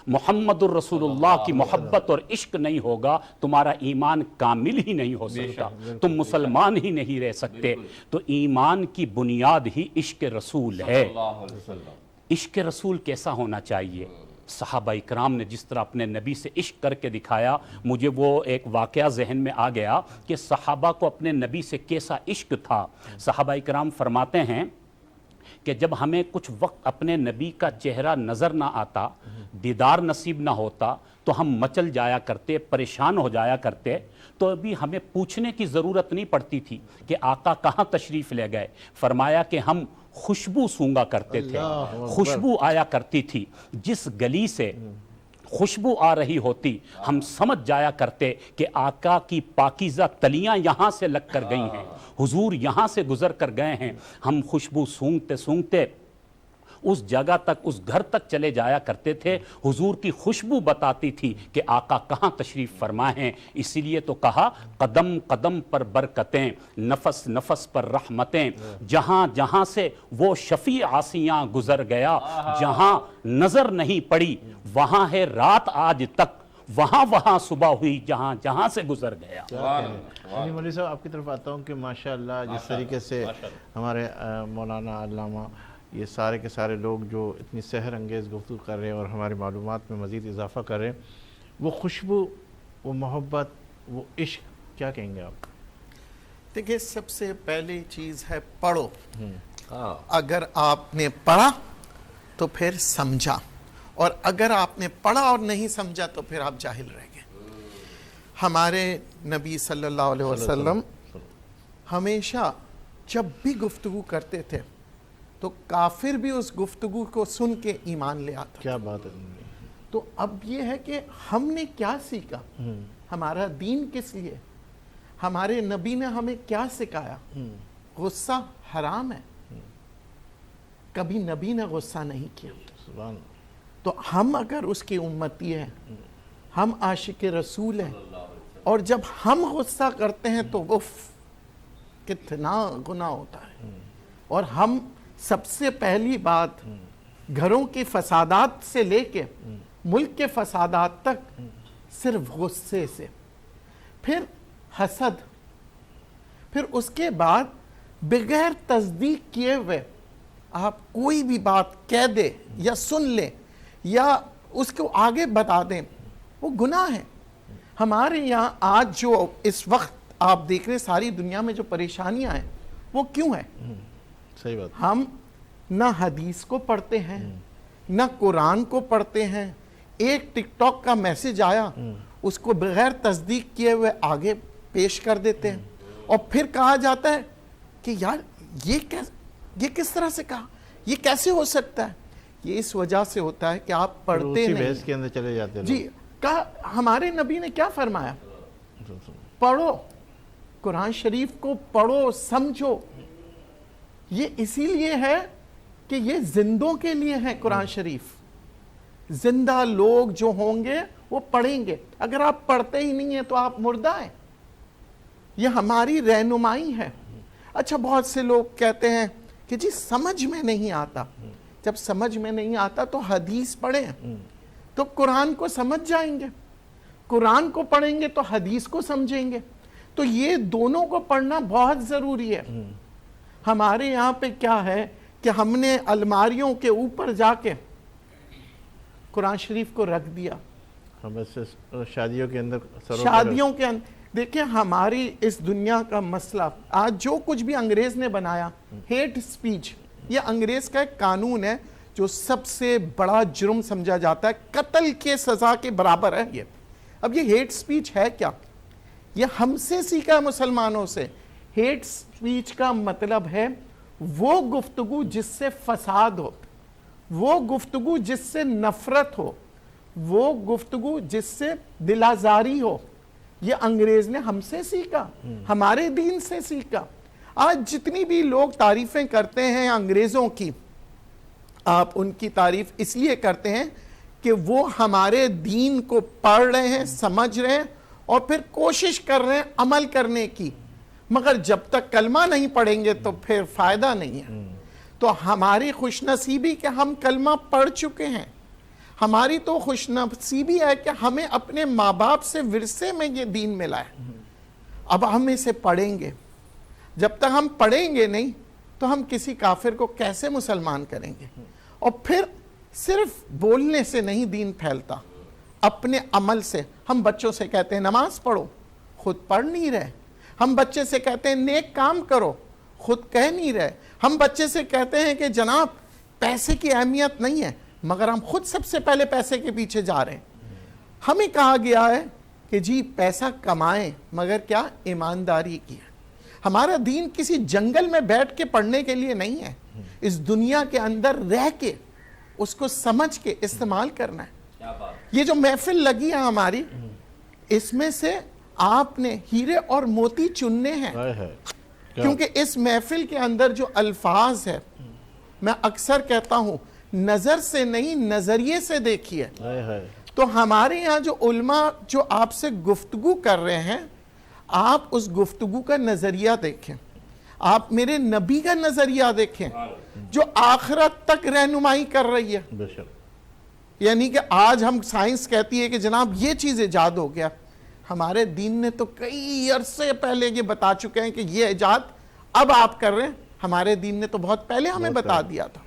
محمد الرسول اللہ کی محبت اور عشق نہیں ہوگا، تمہارا ایمان کامل ہی نہیں ہو سکتا، تم مسلمان ہی نہیں رہ سکتے۔ تو ایمان کی بنیاد ہی عشق رسول ہے۔ عشق رسول کیسا ہونا چاہیے؟ صحابہ اکرام نے جس طرح اپنے نبی سے عشق کر کے دکھایا، مجھے وہ ایک واقعہ ذہن میں آ گیا کہ صحابہ کو اپنے نبی سے کیسا عشق تھا۔ صحابہ اکرام فرماتے ہیں کہ جب ہمیں کچھ وقت اپنے نبی کا چہرہ نظر نہ آتا، دیدار نصیب نہ ہوتا، تو ہم مچل جایا کرتے، پریشان ہو جایا کرتے، تو ابھی ہمیں پوچھنے کی ضرورت نہیں پڑتی تھی کہ آقا کہاں تشریف لے گئے۔ فرمایا کہ ہم خوشبو سونگا کرتے تھے، خوشبو آیا کرتی تھی، جس گلی سے خوشبو آ رہی ہوتی ہم سمجھ جایا کرتے کہ آقا کی پاکیزہ تلیاں یہاں سے لگ کر گئی ہیں، حضور یہاں سے گزر کر گئے ہیں۔ ہم خوشبو سونگتے سونگتے اس جگہ تک، اس گھر تک چلے جایا کرتے تھے، حضور کی خوشبو بتاتی تھی کہ آقا کہاں تشریف فرما ہیں۔ اسی لیے تو کہا، قدم قدم پر برکتیں، نفس نفس پر رحمتیں، جہاں جہاں سے وہ شفیع عاصیاں گزر گیا، جہاں نظر نہیں پڑی وہاں ہے رات آج تک، وہاں وہاں صبح ہوئی جہاں جہاں سے گزر گیا۔ مولوی صاحب آپ کی طرف آتا ہوں کہ ماشاءاللہ جس طریقے سے ہمارے مولانا علامہ یہ سارے کے سارے لوگ جو اتنی سحر انگیز گفتگو کر رہے ہیں اور ہماری معلومات میں مزید اضافہ کر رہے ہیں، وہ خوشبو، وہ محبت، وہ عشق، کیا کہیں گے آپ؟ دیکھیں، سب سے پہلی چیز ہے پڑھو۔ اگر آپ نے پڑھا تو پھر سمجھا، اور اگر آپ نے پڑھا اور نہیں سمجھا تو پھر آپ جاہل رہ گئے۔ ہمارے نبی صلی اللہ علیہ وسلم ہمیشہ جب بھی گفتگو کرتے تھے تو کافر بھی اس گفتگو کو سن کے ایمان لے آتا۔ کیا بات ہے۔ تو اب یہ ہے کہ ہم نے کیا سیکھا، ہمارا دین کس لیے، ہمارے نبی نے ہمیں کیا سکھایا۔ غصہ حرام ہے، کبھی نبی نے غصہ نہیں کیا۔ سبحان۔ تو ہم اگر اس کی امتی ہیں، ہم عاشق رسول ہیں، اور جب ہم غصہ کرتے ہیں تو وہ کتنا گناہ ہوتا ہے۔ اور ہم سب سے پہلی بات گھروں کے فسادات سے لے کے ملک کے فسادات تک صرف غصے سے، پھر حسد، پھر اس کے بعد بغیر تصدیق کیے ہوئے آپ کوئی بھی بات کہہ دے یا سن لیں یا اس کو آگے بتا دیں، وہ گناہ ہے۔ ہمارے یہاں آج جو اس وقت آپ دیکھ رہے ساری دنیا میں جو پریشانیاں ہیں وہ کیوں ہیں؟ صحیح بات۔ ہم نہ حدیث کو پڑھتے ہیں نہ قرآن کو پڑھتے ہیں، ایک ٹک ٹاک کا میسج آیا اس کو بغیر تصدیق کیے ہوئے آگے پیش کر دیتے ہیں، اور پھر کہا جاتا ہے کہ یار یہ کس طرح سے کہا، یہ کیسے ہو سکتا ہے؟ یہ اس وجہ سے ہوتا ہے کہ آپ پڑھتے اسی نہیں۔ بحث کے اندر چلے جاتے ہیں جی، کہا ہمارے نبی نے کیا فرمایا؟ پڑھو، قرآن شریف کو پڑھو، سمجھو۔ یہ اسی لیے ہے کہ یہ زندوں کے لیے ہے قرآن شریف۔ زندہ لوگ جو ہوں گے وہ پڑھیں گے، اگر آپ پڑھتے ہی نہیں ہیں تو آپ مردہ ہیں۔ یہ ہماری رہنمائی ہے۔ اچھا، بہت سے لوگ کہتے ہیں کہ جی سمجھ میں نہیں آتا۔ جب سمجھ میں نہیں آتا تو حدیث پڑھیں تو قرآن کو سمجھ جائیں گے، قرآن کو پڑھیں گے تو حدیث کو سمجھیں گے۔ تو یہ دونوں کو پڑھنا بہت ضروری ہے۔ ہمارے یہاں پہ کیا ہے کہ ہم نے الماریوں کے اوپر جا کے قرآن شریف کو رکھ دیا۔ ہم ایسے شادیوں کے اندر شادیوں کے اندر دیکھیں، ہماری اس دنیا کا مسئلہ آج جو کچھ بھی انگریز نے بنایا، ہیٹ سپیچ، یہ انگریز کا ایک قانون ہے جو سب سے بڑا جرم سمجھا جاتا ہے، قتل کے سزا کے برابر ہے یہ۔ اب یہ ہیٹ سپیچ ہے کیا؟ یہ ہم سے سیکھا مسلمانوں سے۔ ہیٹ سپیچ کا مطلب ہے وہ گفتگو جس سے فساد ہو، وہ گفتگو جس سے نفرت ہو، وہ گفتگو جس سے دل آزاری ہو۔ یہ انگریز نے ہم سے سیکھا، ہمارے دین سے سیکھا۔ آج جتنی بھی لوگ تعریفیں کرتے ہیں انگریزوں کی، آپ ان کی تعریف اس لیے کرتے ہیں کہ وہ ہمارے دین کو پڑھ رہے ہیں، سمجھ رہے ہیں اور پھر کوشش کر رہے ہیں عمل کرنے کی، مگر جب تک کلمہ نہیں پڑھیں گے تو پھر فائدہ نہیں ہے۔ تو ہماری خوش نصیبی کہ ہم کلمہ پڑھ چکے ہیں، ہماری تو خوش نصیبی ہے کہ ہمیں اپنے ماں باپ سے ورثے میں یہ دین ملا ہے۔ اب ہم اسے پڑھیں گے، جب تک ہم پڑھیں گے نہیں تو ہم کسی کافر کو کیسے مسلمان کریں گے؟ اور پھر صرف بولنے سے نہیں دین پھیلتا، اپنے عمل سے۔ ہم بچوں سے کہتے ہیں نماز پڑھو، خود پڑھ نہیں رہے۔ ہم بچے سے کہتے ہیں نیک کام کرو، خود کہہ نہیں رہے۔ ہم بچے سے کہتے ہیں کہ جناب پیسے کی اہمیت نہیں ہے، مگر ہم خود سب سے پہلے پیسے کے پیچھے جا رہے ہیں۔ ہمیں کہا گیا ہے کہ جی پیسہ کمائیں، مگر کیا؟ ایمانداری کی ہے۔ ہمارا دین کسی جنگل میں بیٹھ کے پڑھنے کے لیے نہیں ہے، اس دنیا کے اندر رہ کے اس کو سمجھ کے استعمال کرنا ہے۔ یہ جو محفل لگی ہے ہماری، اس میں سے آپ نے ہیرے اور موتی چننے ہیں، کیونکہ اس محفل کے اندر جو الفاظ ہے، میں اکثر کہتا ہوں نظر سے نہیں نظریے سے دیکھیے۔ تو ہمارے یہاں جو علماء جو آپ سے گفتگو کر رہے ہیں، آپ اس گفتگو کا نظریہ دیکھیں، آپ میرے نبی کا نظریہ دیکھیں جو آخرت تک رہنمائی کر رہی ہے۔ یعنی کہ آج ہم سائنس کہتی ہے کہ جناب یہ چیز ایجاد ہو گیا، ہمارے دین نے تو کئی عرصے پہلے یہ بتا چکے ہیں کہ یہ ایجاد اب آپ کر رہے ہیں، ہمارے دین نے تو بہت پہلے ہمیں بتا دیا تھا۔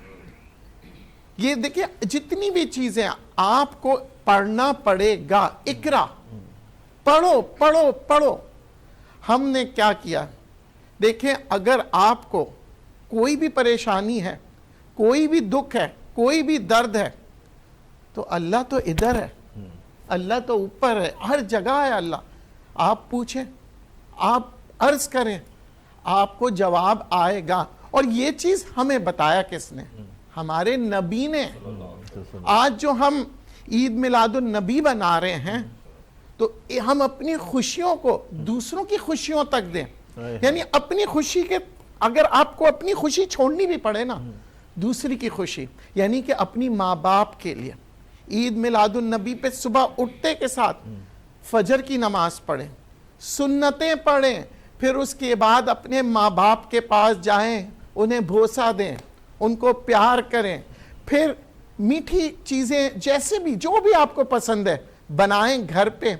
یہ دیکھیں جتنی بھی چیزیں آپ کو پڑھنا پڑے گا، اقرا، پڑھو پڑھو پڑھو۔ ہم نے کیا کیا؟ دیکھیں اگر آپ کو کوئی بھی پریشانی ہے، کوئی بھی دکھ ہے، کوئی بھی درد ہے، تو اللہ تو ادھر ہے، اللہ تو اوپر ہے، ہر جگہ ہے اللہ۔ آپ پوچھیں، آپ عرض کریں، آپ کو جواب آئے گا۔ اور یہ چیز ہمیں بتایا کس نے؟ ہمارے نبی نے۔ آج جو ہم عید میلاد النبی بنا رہے ہیں تو ہم اپنی خوشیوں کو دوسروں کی خوشیوں تک دیں، یعنی اپنی خوشی کے، اگر آپ کو اپنی خوشی چھوڑنی بھی پڑے نا، دوسری کی خوشی، یعنی کہ اپنی ماں باپ کے لیے عید میلاد النبی پہ صبح اٹھتے کے ساتھ فجر کی نماز پڑھیں، سنتیں پڑھیں، پھر اس کے بعد اپنے ماں باپ کے پاس جائیں، انہیں بوسہ دیں، ان کو پیار کریں، پھر میٹھی چیزیں جیسے بھی جو بھی آپ کو پسند ہے بنائیں گھر پہ،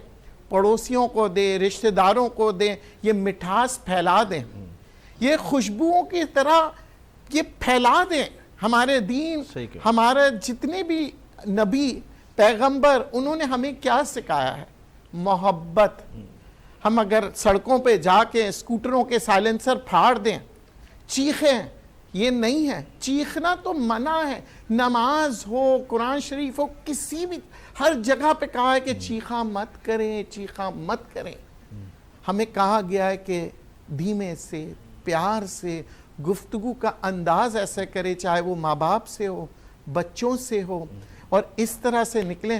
پڑوسیوں کو دیں، رشتہ داروں کو دیں، یہ مٹھاس پھیلا دیں، یہ خوشبوؤں کی طرح یہ پھیلا دیں۔ ہمارے دین، ہمارے جتنے بھی نبی پیغمبر، انہوں نے ہمیں کیا سکھایا ہے؟ محبت۔ ہم اگر سڑکوں پہ جا کے اسکوٹروں کے سائلنسر پھاڑ دیں، چیخیں، یہ نہیں ہے۔ چیخنا تو منع ہے، نماز ہو، قرآن شریف ہو، کسی بھی ہر جگہ پہ کہا ہے کہ چیخا مت کریں، چیخا مت کریں۔ ہمیں کہا گیا ہے کہ دھیمے سے، پیار سے گفتگو کا انداز ایسے کرے، چاہے وہ ماں باپ سے ہو، بچوں سے ہو، اور اس طرح سے نکلیں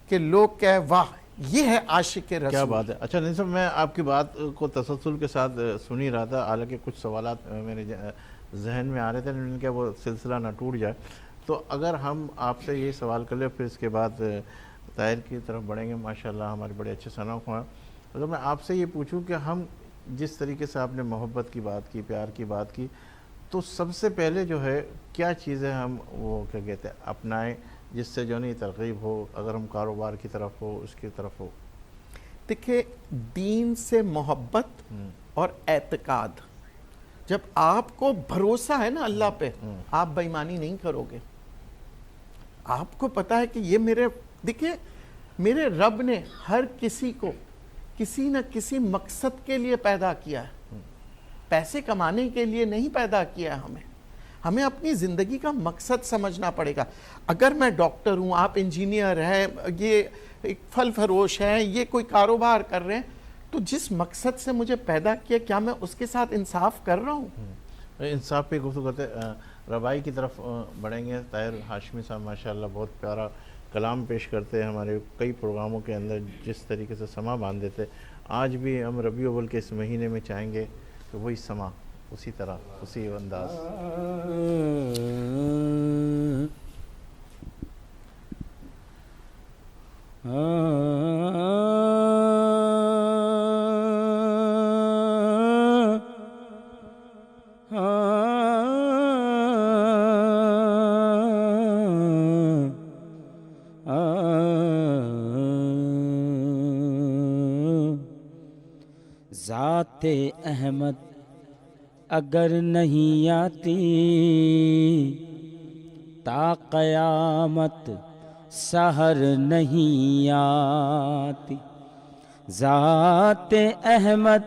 کہ لوگ کہے واہ یہ ہے عاشق رسول۔ کیا بات ہے۔ اچھا نہیں صاحب، میں آپ کی بات کو تسلسل کے ساتھ سن ہی رہا تھا، حالانکہ کچھ سوالات میرے ذہن میں آ رہے تھے، ان کا وہ سلسلہ نہ ٹوٹ جائے۔ تو اگر ہم آپ سے یہ سوال کر لیں، پھر اس کے بعد طاہر کی طرف بڑھیں گے، ماشاءاللہ ہمارے بڑے اچھے ثنا خواں۔ اگر میں آپ سے یہ پوچھوں کہ ہم جس طریقے سے آپ نے محبت کی بات کی، پیار کی بات کی، تو سب سے پہلے جو ہے کیا چیزیں ہم وہ کیا کہتے ہیں اپنائیں جس سے جو نہیں ترغیب ہو، اگر ہم کاروبار کی طرف ہو، اس کی طرف ہو؟ دیکھیں، دین سے محبت اور اعتقاد، جب آپ کو بھروسہ ہے نا اللہ پہ، آپ بے ایمانی نہیں کرو گے۔ آپ کو پتا ہے کہ یہ دیکھیں میرے رب نے ہر کسی کو کسی نہ کسی مقصد کے لیے پیدا کیا ہے، پیسے کمانے کے لیے نہیں پیدا کیا ہے۔ ہمیں اپنی زندگی کا مقصد سمجھنا پڑے گا۔ اگر میں ڈاکٹر ہوں، آپ انجینئر ہیں، یہ ایک پھل فروش ہیں، یہ کوئی کاروبار کر رہے ہیں، تو جس مقصد سے مجھے پیدا کیا، کیا میں اس کے ساتھ انصاف کر رہا ہوں؟ انصاف پہ گفتگو کرتے ربائی کی طرف بڑھیں گے۔ طاہر ہاشمی صاحب ماشاءاللہ بہت پیارا کلام پیش کرتے ہیں، ہمارے کئی پروگراموں کے اندر جس طریقے سے سما باندھ دیتے، آج بھی ہم ربیع الاول کے اس مہینے میں چاہیں گے کہ وہی سما، اسی طرح، اسی انداز۔ ذات احمد اگر نہیں آتی تا قیامت سحر نہیں آتی، ذات احمد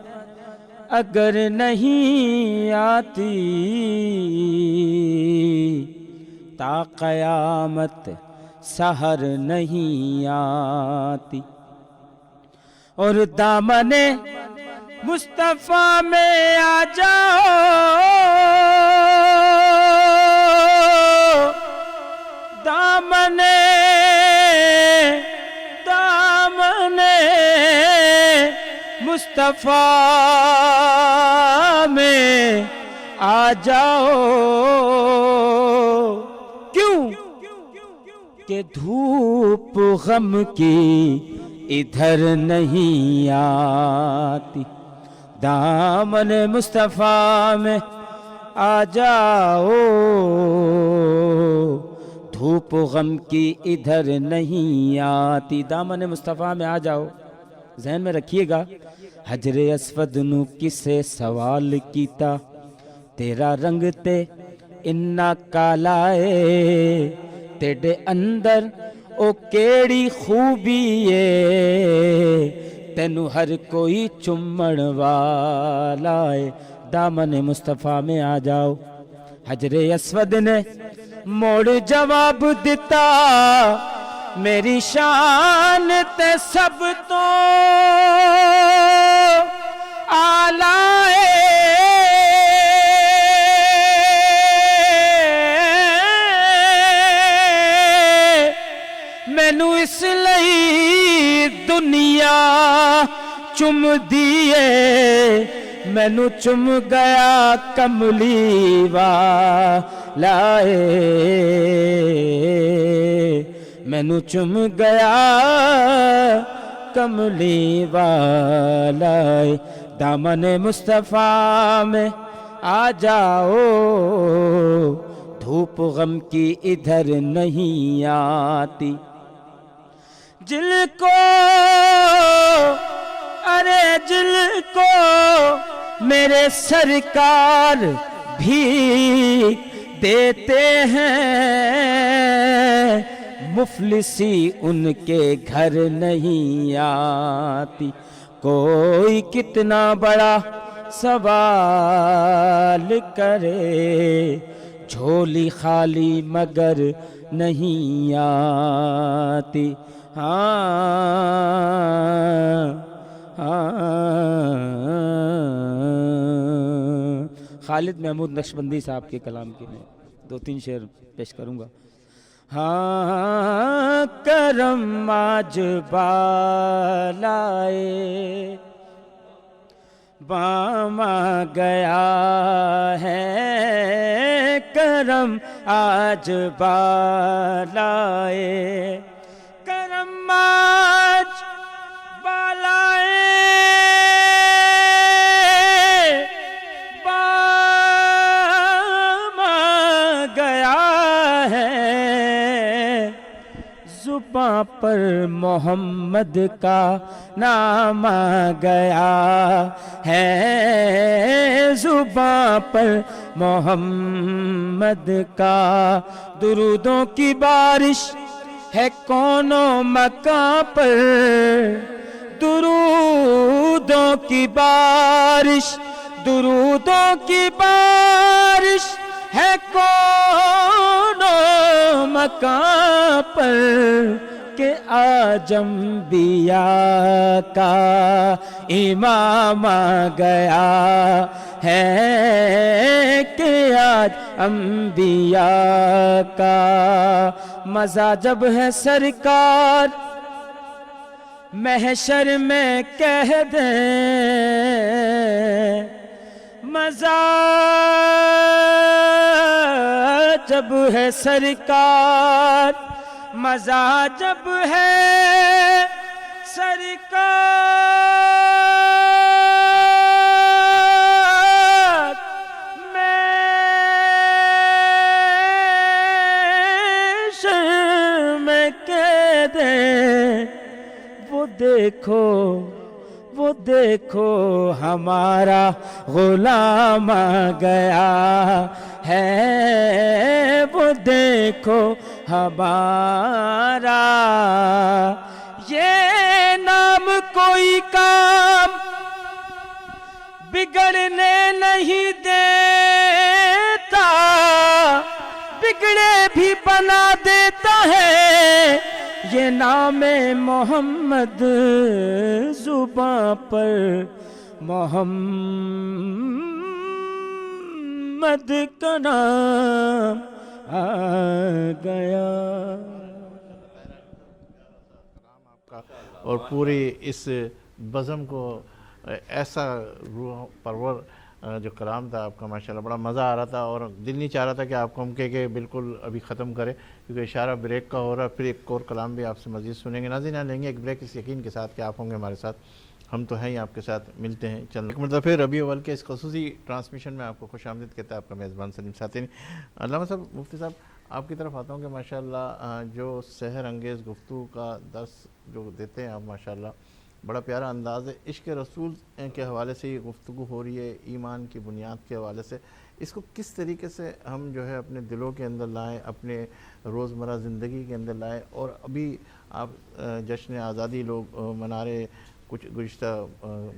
اگر نہیں آتی تا قیامت سحر نہیں آتی، اور دامن مصطفیٰ میں آ جاؤ، دامن مصطفیٰ میں آ جاؤ، کیوں کہ دھوپ غم کی ادھر نہیں آتی، دامن مصطفیٰ میں آ جاؤ، دھوپ غم کی ادھر نہیں آتی، دامن مصطفیٰ میں آ جاؤ۔ ذہن میں رکھیے گا، حجر اسود نو کسے سوال کیتا، تیرا رنگ تے انا کالا ہے، تیرے اندر او کیڑی خوبی ہے، تینو ہر کوئی چمڑ والا ہے، دامن مصطفیٰ میں آ جاؤ۔ حجر اسود نے موڑ جواب دیتا، میری شان تے سب تو آلہ مینو اس لئی دنیا چم دیے، مینو چم گیا کملی والا مینو چم گیا کملی والا، دامن مصطفیٰ میں آ جاؤ، دھوپ غم کی ادھر نہیں آتی. جل کو ارے جل کو میرے سرکار بھی دیتے ہیں، مفلسی ان کے گھر نہیں آتی. کوئی کتنا بڑا سوال کرے، جھولی خالی مگر نہیں آتی. خالد محمود نقشبندی صاحب کے کلام کے میں 2-3 شعر پیش کروں گا. ہاں کرم آج بالائے بام آ گیا ہے، کرم آج بالائے، کرم آج بالائے بام آ گیا ہے، زباں پر محمد کا نام آ گیا ہے، زباں پر محمد کا. درودوں کی بارش ہے کونوں مکان پر، درودوں کی بارش، درودوں کی بارش ہے کونوں مکان پر، کہ آج انبیاء کا امام آ گیا ہے، کہ آج انبیاء کا مزہ جب ہے سرکار محشر میں کہہ دیں، مزہ جب ہے سرکار، مزہ جب ہے سرکار، محشر میں کہہ دیں، وہ دیکھو وہ دیکھو ہمارا غلام آ گیا ہے، وہ دیکھو ہمارا. یہ نام کوئی کام بگڑنے نہیں دیتا، بگڑے بھی بنا دیتا ہے. یہ نام محمد زباں پر محمد کا نام آ گیا. اور پوری اس بزم کو ایسا روح پرور جو کلام تھا آپ کا ماشاءاللہ بڑا مزہ آ رہا تھا، اور دل نہیں چاہ رہا تھا کہ آپ کو ہم کہہ کے بالکل ابھی ختم کریں، کیونکہ اشارہ بریک کا ہو رہا ہے. پھر ایک اور کلام بھی آپ سے مزید سنیں گے. ناظرین لیں گے ایک بریک اس یقین کے ساتھ کہ آپ ہوں گے ہمارے ساتھ، ہم تو ہیں ہی آپ کے ساتھ، ملتے ہیں چند ایک مرتبہ پھر ربیع الاول کے اس خصوصی ٹرانسمیشن میں آپ کو خوش آمدید کہتا ہے آپ کا میزبان سلیم ساتھی. علامہ صاحب، مفتی صاحب، آپ کی طرف آتا ہوں کہ ماشاءاللہ جو سحر انگیز گفتگو کا درس جو دیتے ہیں آپ ماشاءاللہ، بڑا پیارا انداز ہے. عشق رسول کے حوالے سے یہ گفتگو ہو رہی ہے، ایمان کی بنیاد کے حوالے سے. اس کو کس طریقے سے ہم جو ہے اپنے دلوں کے اندر لائیں، اپنے روزمرہ زندگی کے اندر لائیں. اور ابھی آپ جشن آزادی لوگ منا رہے کچھ گزشتہ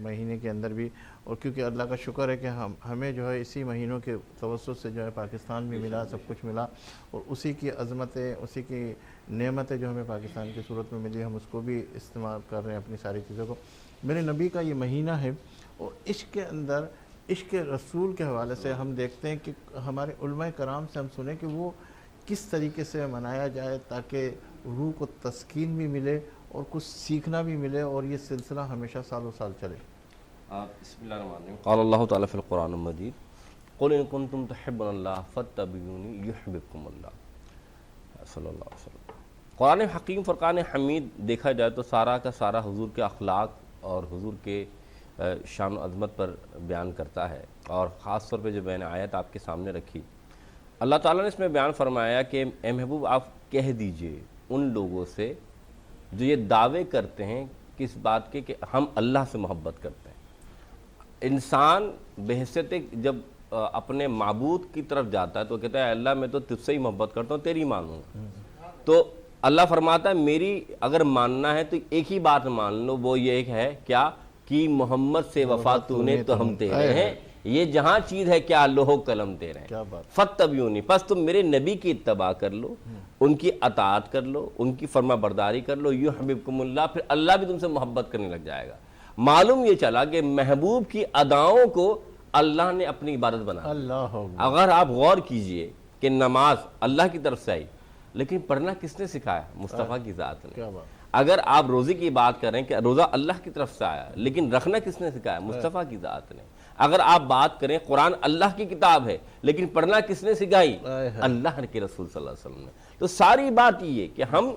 مہینے کے اندر بھی، اور کیونکہ اللہ کا شکر ہے کہ ہمیں جو ہے اسی مہینوں کے توسط سے جو ہے پاکستان بھی ملا، سب کچھ ملا، اور اسی کی عظمتیں، اسی کی نعمتیں جو ہمیں پاکستان کی صورت میں ملی، ہم اس کو بھی استعمال کر رہے ہیں اپنی ساری چیزوں کو. میرے نبی کا یہ مہینہ ہے، اور عشق کے اندر عشق رسول کے حوالے سے ہم دیکھتے ہیں کہ ہمارے علماء کرام سے ہم سنیں کہ وہ کس طریقے سے منایا جائے تاکہ روح کو تسکین بھی ملے اور کچھ سیکھنا بھی ملے، اور یہ سلسلہ ہمیشہ سالوں سال چلے. بسم اللہ الرحمن الرحیم. قال اللہ تعالیٰ فی القرآن المجید قل ان کنتم تحبون اللہ فاتبعونی یحببکم اللہ. صلی اللہ علیہ وسلم. قرآن حکیم فرقان حمید دیکھا جائے تو سارا کا سارا حضور کے اخلاق اور حضور کے شان و عظمت پر بیان کرتا ہے، اور خاص طور پہ جو میں نے آیت آپ کے سامنے رکھی، اللہ تعالیٰ نے اس میں بیان فرمایا کہ اے محبوب آپ کہہ دیجئے ان لوگوں سے جو یہ دعوے کرتے ہیں کس بات کے کہ ہم اللہ سے محبت کرتے ہیں۔ انسان بحیثیت جب اپنے معبود کی طرف جاتا ہے تو کہتا ہے اللہ میں تو تجھ سے ہی محبت کرتا ہوں، تیری مانوں گا۔ تو اللہ فرماتا ہے میری اگر ماننا ہے تو ایک ہی بات مان لو، وہ یہ ایک ہے کیا کہ محمد سے وفا تو نے تو ہم تیرے ہیں، یہ جہاں چیز ہے کیا لوح و قلم تیرے ہیں، فاتبعونی، پس تم میرے نبی کی اتباع کر لو، ان کی اطاعت کر لو، ان کی فرما برداری کر لو، یحببکم اللہ، پھر اللہ بھی تم سے محبت کرنے لگ جائے گا۔ معلوم یہ چلا کہ محبوب کی اداؤں کو اللہ نے اپنی عبادت بنا۔ اللہ اگر آپ غور کیجئے کہ نماز اللہ کی طرف سے آئی، لیکن پڑھنا کس نے سکھایا؟ مصطفیٰ کی ذات نے۔ اگر آپ روزے کی بات کریں کہ روزہ اللہ کی طرف سے آیا، لیکن رکھنا کس نے سکھایا؟ مصطفیٰ کی ذات نے۔ اگر آپ بات کریں قرآن اللہ کی کتاب ہے، لیکن پڑھنا کس نے سکھائی؟ اللہ کے رسول صلی اللہ علیہ وسلم نے۔ تو ساری بات یہ کہ ہم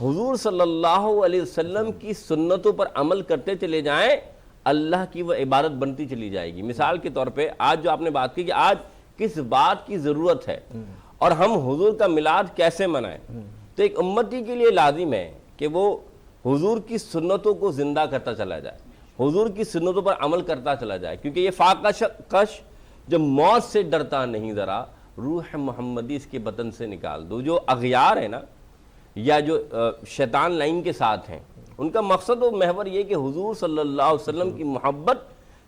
حضور صلی اللہ علیہ وسلم کی سنتوں پر عمل کرتے چلے جائیں، اللہ کی وہ عبادت بنتی چلی جائے گی۔ مثال کے طور پہ آج جو آپ نے بات کی کہ آج کس بات کی ضرورت ہے اور ہم حضور کا میلاد کیسے منائیں، تو ایک امتی کے لیے لازم ہے کہ وہ حضور کی سنتوں کو زندہ کرتا چلا جائے، حضور کی سنتوں پر عمل کرتا چلا جائے، کیونکہ یہ فاقہ کش جو موت سے ڈرتا نہیں ذرا، روح محمدی اس کے بدن سے نکال دو۔ جو اغیار ہے نا، یا جو شیطان لائن کے ساتھ ہیں، ان کا مقصد و محور یہ کہ حضور صلی اللہ علیہ وسلم کی محبت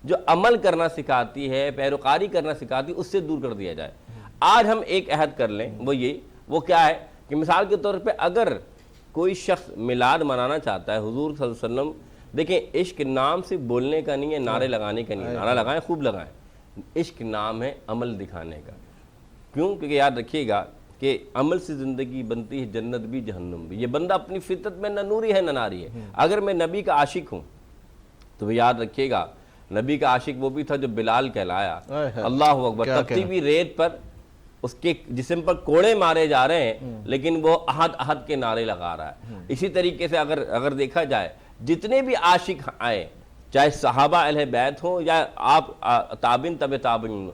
جو عمل کرنا سکھاتی ہے، پیروکاری کرنا سکھاتی ہے، اس سے دور کر دیا جائے۔ آج ہم ایک عہد کر لیں، وہ کیا ہے کہ مثال کے طور پہ اگر کوئی شخص میلاد منانا چاہتا ہے حضور صلی اللہ علیہ وسلم، دیکھیں عشق نام سے بولنے کا نہیں ہے، نعرے لگانے کا نہیں ہے، نعرہ لگائیں خوب لگائیں، عشق نام ہے عمل دکھانے کا۔ کیوں؟ کیونکہ یاد رکھیے گا کہ عمل سے زندگی بنتی ہے جنت بھی جہنم بھی۔ یہ بندہ اپنی فطرت میں نہ نوری ہے نہ ناری ہے۔ اگر میں نبی کا عاشق ہوں تو یاد رکھیے گا نبی کا عاشق وہ بھی تھا جو بلال کہلایا، اللہ اکبر، تپتی بھی ریت پر اس کے جسم پر کوڑے مارے جا رہے ہیں، لیکن وہ احد احد کے نعرے لگا رہا ہے۔ اسی طریقے سے اگر دیکھا جائے جتنے بھی عاشق آئے، چاہے صحابہ اہل بیت ہوں یا آپ تابعین تبع تابعین،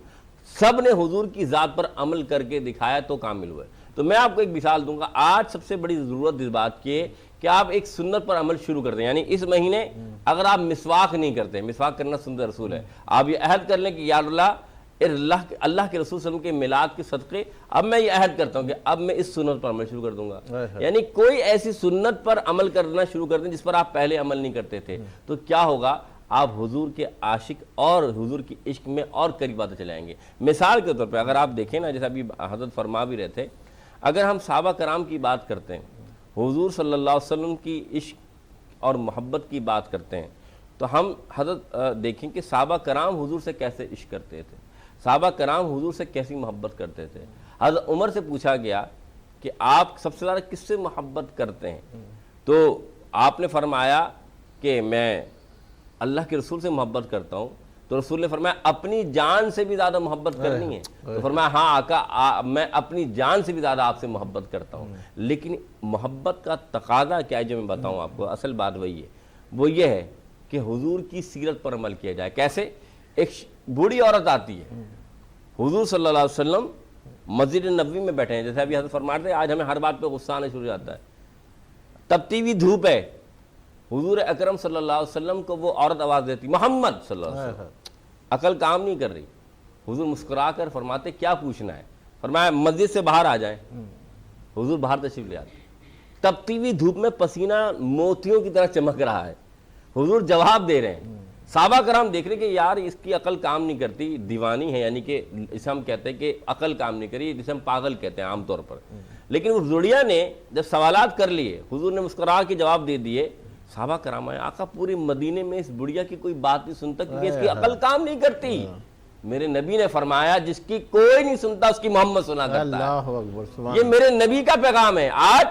سب نے حضور کی ذات پر عمل کر کے دکھایا تو کامل ہوئے۔ تو میں آپ کو ایک مثال دوں گا، آج سب سے بڑی ضرورت اس بات کی ہے کہ آپ ایک سنت پر عمل شروع کر دیں۔ یعنی اس مہینے اگر آپ مسواک نہیں کرتے، مسواک کرنا سنت رسول ہے، آپ یہ عہد کر لیں کہ یا اللہ کے رسول صلی اللہ علیہ وسلم کے میلاد کے صدقے اب میں یہ عہد کرتا ہوں کہ اب میں اس سنت پر عمل شروع کر دوں گا۔ یعنی کوئی ایسی سنت پر عمل کرنا شروع کر دیں جس پر آپ پہلے عمل نہیں کرتے تھے، تو کیا ہوگا؟ آپ حضور کے عاشق اور حضور کی عشق میں اور قریب آتے چلے آئیں گے۔ مثال کے طور پہ اگر آپ دیکھیں نا، جیسا ابھی حضرت فرما بھی رہے تھے، اگر ہم صحابہ کرام کی بات کرتے ہیں، حضور صلی اللہ علیہ وسلم کی عشق اور محبت کی بات کرتے ہیں، تو ہم حضرت دیکھیں کہ صحابہ کرام حضور سے کیسے عشق کرتے تھے، صحابہ کرام حضور سے کیسی محبت کرتے تھے۔ حضرت عمر سے پوچھا گیا کہ آپ سب سے زیادہ کس سے محبت کرتے ہیں، تو آپ نے فرمایا کہ میں اللہ کے رسول سے محبت کرتا ہوں۔ تو رسول نے فرمایا اپنی جان سے بھی زیادہ محبت کرنی ہے؟ تو فرمایا ہاں آقا، میں اپنی جان سے بھی زیادہ آپ سے محبت کرتا ہوں۔ لیکن محبت کا تقاضا کیا ہے جو میں بتاؤں آپ کو، اصل بات وہی ہے، وہ یہ ہے کہ حضور کی سیرت پر عمل کیا جائے۔ کیسے؟ ایک بوڑھی عورت آتی ہے، حضور صلی اللہ علیہ وسلم مسجد نبوی میں بیٹھے ہیں، جیسے ابھی حضرت فرماتے ہیں آج ہمیں ہر بات پہ غصہ آنا شروع ہو جاتا ہے، تپتی ہوئی دھوپ ہے، حضور اکرم صلی اللہ علیہ وسلم کو وہ عورت آواز دیتی محمد صلی اللہ علیہ وسلم، عقل کام نہیں کر رہی، حضور مسکرا کر فرماتے کیا پوچھنا ہے؟ فرمایا مسجد سے باہر آ جائیں، حضور باہر تشریف لے آتے، تپتی ہوئی دھوپ میں پسینہ موتیوں کی طرح چمک رہا ہے، حضور جواب دے رہے ہیں، صحابہ کرام دیکھ رہے کہ یار اس کی عقل کام نہیں کرتی، دیوانی ہے، یعنی کہ اسے ہم کہتے ہیں کہ عقل کام نہیں کری، جسے ہم پاگل کہتے ہیں عام طور پر۔ لیکن اس زڑیا نے جب سوالات کر لیے، حضور نے مسکرا کے جواب دے دیے، صحابہ کرام آئے، آقا پورے مدینے میں اس بڑھیا کی کوئی بات نہیں سنتا کیونکہ اس کی عقل کام نہیں کرتی۔ میرے نبی نے فرمایا جس کی کوئی نہیں سنتا اس کی محمد سنا کرتا ہے۔ یہ میرے نبی کا پیغام ہے۔ آج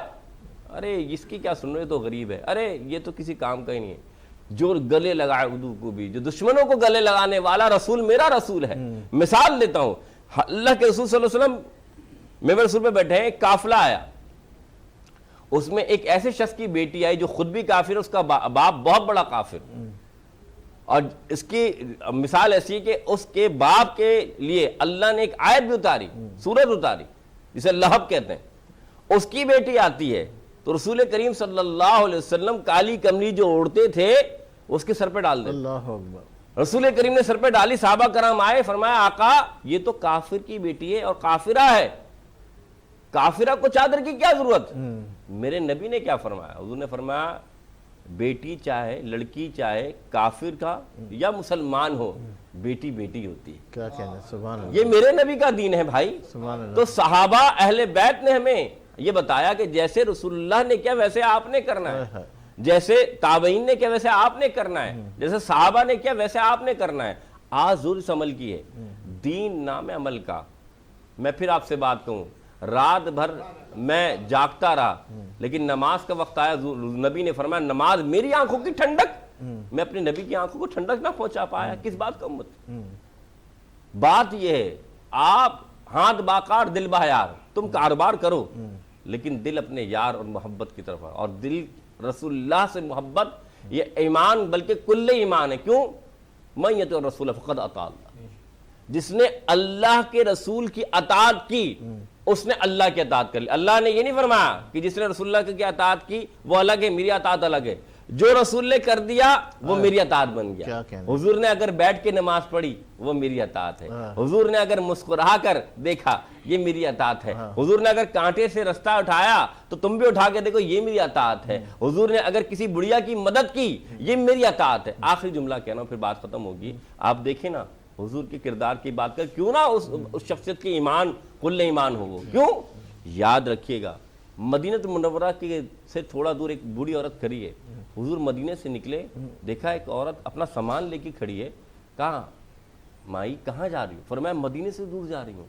ارے اس کی کیا سن رہے تو غریب ہے، ارے یہ تو کسی کام کا ہی نہیں ہے، جو گلے لگائے اردو کو بھی، جو دشمنوں کو گلے لگانے والا رسول میرا رسول ہے۔ مثال دیتا ہوں، اللہ کے رسول صلی اللہ علیہ وسلم میرے رسول پہ بیٹھے ہیں، ایک قافلہ آیا، اس میں ایک ایسے شخص کی بیٹی آئی جو خود بھی کافر ہے، اس کا باپ بہت بڑا کافر، اور اس کی مثال ایسی ہے کہ اس کے باپ کے لیے اللہ نے ایک آیت بھی اتاری، سورت اتاری جسے لہب کہتے ہیں، اس کی بیٹی آتی ہے تو رسول کریم صلی اللہ علیہ وسلم کالی کملی جو اوڑھتے تھے اس کے سر پہ ڈال دیں، اللہ اکبر، رسول کریم نے سر پہ ڈالی، صحابہ کرام آئے، فرمایا آقا یہ تو کافر کی بیٹی ہے اور کافرہ ہے، کافرہ کو چادر کی کیا ضرورت؟ میرے نبی نے کیا فرمایا؟ حضور نے فرمایا بیٹی چاہے لڑکی چاہے کافر کا یا مسلمان ہو، بیٹی بیٹی ہوتی ہے۔ کیا کہنا ہے، سبحان اللہ، یہ میرے نبی کا دین ہے بھائی۔ سبحان اللہ، تو صحابہ اہل بیت نے ہمیں یہ بتایا کہ جیسے رسول اللہ نے کیا ویسے آپ نے کرنا ہے، جیسے تابعین نے کیا ویسے آپ نے کرنا ہے، جیسے صحابہ نے کیا ویسے آپ نے کرنا ہے۔ آج ضرور اس عمل کی ہے، دین نام عمل کا۔ میں پھر آپ سے بات کہوں، رات بھر میں جاگتا رہا لیکن نماز کا وقت آیا، نبی نے فرمایا نماز میری آنکھوں کی ٹھنڈک، میں اپنے نبی کی آنکھوں کو ٹھنڈک نہ پہنچا پایا، کس بات کا امت؟ بات یہ ہے آپ ہاتھ باکار دل بہیار، تم کاروبار کرو لیکن دل اپنے یار اور محبت کی طرف، اور دل رسول اللہ سے محبت یہ ایمان بلکہ کل ایمان ہے۔ کیوں؟ من یطع الرسول فقد اطاع اللہ، جس نے اللہ کے رسول کی اطاعت کی اس نے اللہ کی اطاعت کر لی۔ اللہ نے یہ نہیں فرمایا کہ جس نے رسول اللہ کی اطاعت کی وہ الگ ہے، میری اطاعت الگ ہے، جو رسول نے کر دیا وہ میری اطاعت بن گیا۔ حضور نے اگر بیٹھ کے نماز پڑھی وہ میری اطاعت ہے، حضور نے اگر مسکرا کر دیکھا یہ میری اطاعت ہے، حضور نے اگر کانٹے سے رستہ اٹھایا تو تم بھی اٹھا کے دیکھو یہ میری اطاعت ہے، حضور نے اگر کسی بڑھیا کی مدد کی یہ میری اطاعت ہے۔ آخری جملہ کہنا پھر بات ختم ہوگی۔ آپ دیکھیں نا حضور کے کردار کی بات کر، کیوں نہ اس شخصیت کی ایمان کل ایمان ہو وہ، کیوں؟ یاد رکھیے گا مدینہ منورہ کے سے تھوڑا دور ایک بوڑھی عورت کھڑی ہے، حضور مدینے سے نکلے، دیکھا ایک عورت اپنا سامان لے کے کھڑی ہے، کہا مائی کہاں جا رہی ہو؟ فرمایا مدینے سے دور جا رہی ہوں۔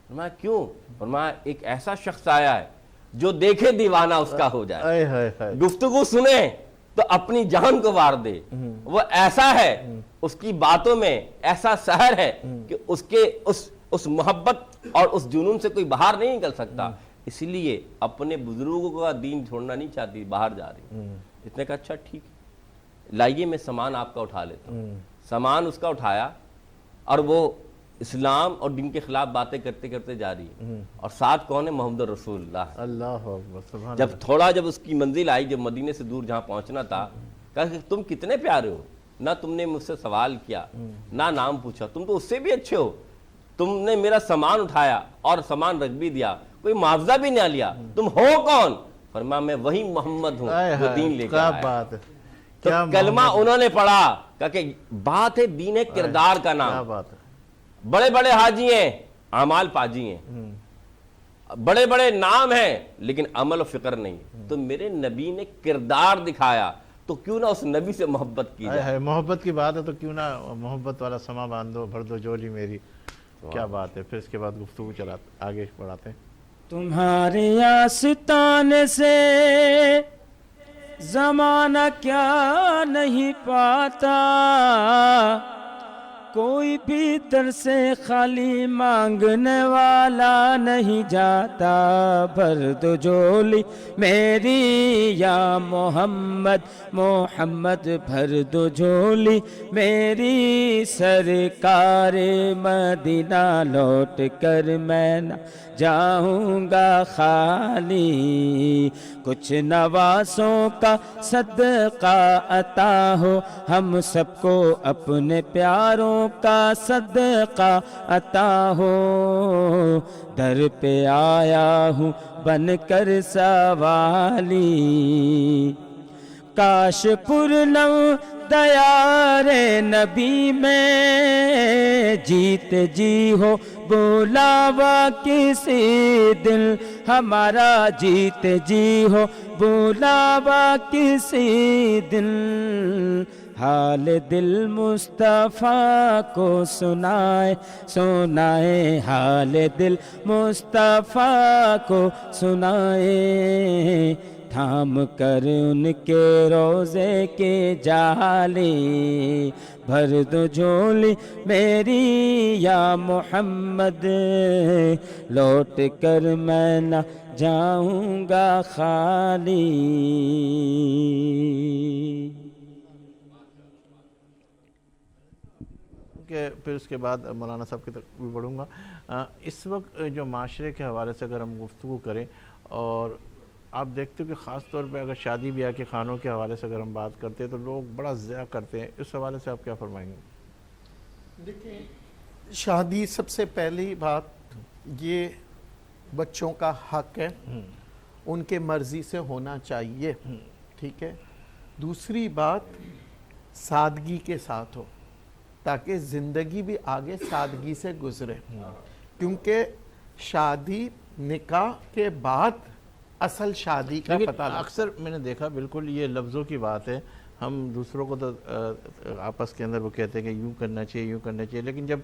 فرمایا کیوں؟ فرمایا ایک ایسا شخص آیا ہے جو دیکھے دیوانہ اس کا ہو جائے، گفتگو سنے تو اپنی جان کو وار دے، وہ ایسا ہے، اس کی باتوں میں ایسا سحر ہے کہ اس کے اس محبت اور اس جنون سے کوئی باہر نہیں نکل سکتا، اسی لیے اپنے بزرگوں کا دین چھوڑنا نہیں چاہتی، باہر جا رہی۔ اتنے کہا اچھا ٹھیک ہے، لائیے میں سامان آپ کا اٹھا لیتا ہوں۔ سامان اس کا اٹھایا اور وہ اسلام اور دین کے خلاف باتیں کرتے کرتے جا رہی ہے، اور ساتھ کون ہے؟ محمد رسول اللہ۔ اللہ اکبر، سبحان جب اس کی منزل آئی، جب مدینے سے دور جہاں پہنچنا تھا، کہا کہ تم کتنے پیارے ہو، نہ تم نے مجھ سے سوال کیا نہ نام پوچھا، تم تو اس سے بھی اچھے ہو، تم نے میرا سامان اٹھایا اور سامان رکھ بھی دیا، کوئی معاوضہ بھی نہ لیا، تم ہو کون؟ فرمایا میں وہی محمد ہوں جو دین لے کر آیا۔ تو کلمہ انہوں نے پڑھا، کہا کہ بات ہے دین ہے کردار کا نام۔ بڑے بڑے حاجی ہیں، اعمال پاجی ہیں، بڑے بڑے نام ہیں لیکن عمل و فکر نہیں۔ تو میرے نبی نے کردار دکھایا، تو کیوں نہ اس نبی سے محبت کی جائے؟ محبت کی بات ہے تو کیوں نہ محبت والا سما باندھو، بھر دو جولی میری، کیا بات ہے۔ پھر اس کے بعد گفتگو آگے بڑھاتے ہیں۔ تمہارے آستانے سے زمانہ کیا نہیں پاتا، کوئی بھی در سے خالی مانگنے والا نہیں جاتا، بھر دو جولی میری یا محمد محمد، بھر دو جولی میری سرکار مدینہ، لوٹ کر میں نہ جاؤں گا خالی، کچھ نوازوں کا صدقہ عطا ہو ہم سب کو، اپنے پیاروں کا صدقہ عطا ہو، در پہ آیا ہوں بن کر سوالی، کاش پرنم دیار نبی میں جیتے جی ہو بلاوا کسی دل ہمارا، جیتے جی ہو بلاوا کسی دل، حال دل مصطفیٰ کو سنائے سنائے، حال دل مصطفیٰ کو سنائے، تھام کر ان کے روزے کے جالے، بھر دو جھولی میری یا محمد، لوٹ کر میں نہ جاؤں گا خالی۔ کہ پھر اس کے بعد مولانا صاحب کی طرف بھی بڑھوں گا. اس وقت جو معاشرے کے حوالے سے اگر ہم گفتگو کریں، اور آپ دیکھتے ہو کہ خاص طور پہ اگر شادی بیاہ کے خانوں کے حوالے سے اگر ہم بات کرتے ہیں تو لوگ بڑا ضیاع کرتے ہیں، اس حوالے سے آپ کیا فرمائیں گے؟ دیکھیں، شادی سب سے پہلی بات یہ بچوں کا حق ہے، ان کے مرضی سے ہونا چاہیے، ٹھیک ہے. دوسری بات سادگی کے ساتھ ہو تاکہ زندگی بھی آگے سادگی سے گزرے، کیونکہ شادی نکاح کے بعد اصل شادی کا لیکن پتہ لگتا ہے. اکثر میں نے دیکھا، بالکل یہ لفظوں کی بات ہے، ہم دوسروں کو تو آپس کے اندر وہ کہتے ہیں کہ یوں کرنا چاہیے یوں کرنا چاہیے، لیکن جب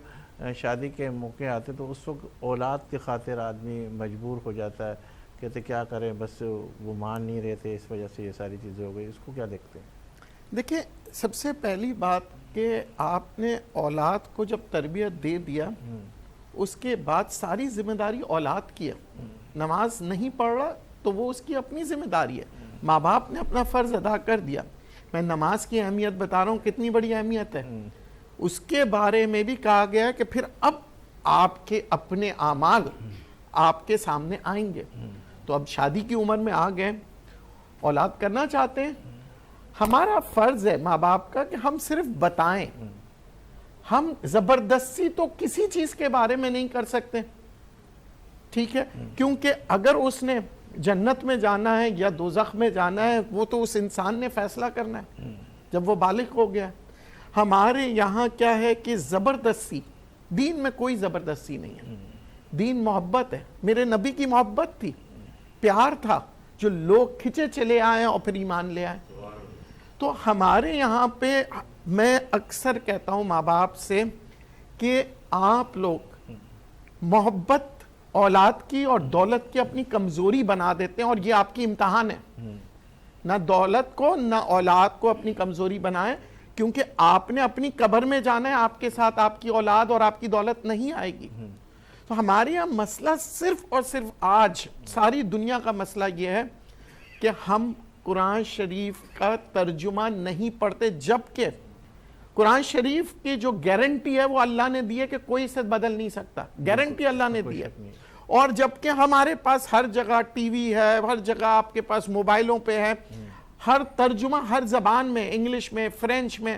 شادی کے موقع آتے تو اس وقت اولاد کی خاطر آدمی مجبور ہو جاتا ہے، کہتے کیا کریں، بس وہ مان نہیں رہے تھے، اس وجہ سے یہ ساری چیزیں ہو گئی. اس کو کیا دیکھتے ہیں؟ دیکھیں، سب سے پہلی بات کہ آپ نے اولاد کو جب تربیت دے دیا، اس کے بعد ساری ذمہ داری اولاد کی ہے. نماز نہیں پڑھ رہا تو وہ اس کی اپنی ذمہ داری ہے، ماں باپ نے اپنا فرض ادا کر دیا. میں نماز کی اہمیت بتا رہا ہوں، کتنی بڑی اہمیت ہے. اس کے بارے میں بھی کہا گیا کہ پھر اب آپ کے اپنے اعمال آپ کے سامنے آئیں گے. تو اب شادی کی عمر میں آ گئے، اولاد کرنا چاہتے ہیں، ہمارا فرض ہے ماں باپ کا کہ ہم صرف بتائیں. ہم زبردستی تو کسی چیز کے بارے میں نہیں کر سکتے، ٹھیک ہے، کیونکہ اگر اس نے جنت میں جانا ہے یا دوزخ میں جانا ہے وہ تو اس انسان نے فیصلہ کرنا ہے جب وہ بالغ ہو گیا. ہمارے یہاں کیا ہے کہ زبردستی، دین میں کوئی زبردستی نہیں ہے، دین محبت ہے. میرے نبی کی محبت تھی، پیار تھا، جو لوگ کھچے چلے آئے اور پھر ایمان لے آئے. تو ہمارے یہاں پہ میں اکثر کہتا ہوں ماں باپ سے کہ آپ لوگ محبت اولاد کی اور دولت کی اپنی کمزوری بنا دیتے ہیں، اور یہ آپ کی امتحان ہے. نہ دولت کو نہ اولاد کو اپنی کمزوری بنائیں، کیونکہ آپ نے اپنی قبر میں جانا ہے، آپ کے ساتھ آپ کی اولاد اور آپ کی دولت نہیں آئے گی. تو ہمارے یہاں مسئلہ صرف اور صرف آج ساری دنیا کا مسئلہ یہ ہے کہ ہم قرآن شریف کا ترجمہ نہیں پڑھتے، جبکہ قرآن شریف کی جو گارنٹی ہے وہ اللہ نے دی ہے کہ کوئی اسے بدل نہیں سکتا. گارنٹی اللہ نے دی ہے. اور جبکہ ہمارے پاس ہر جگہ ٹی وی ہے، ہر جگہ آپ کے پاس موبائلوں پہ ہے، ہر ترجمہ ہر زبان میں، انگلش میں، فرینچ میں،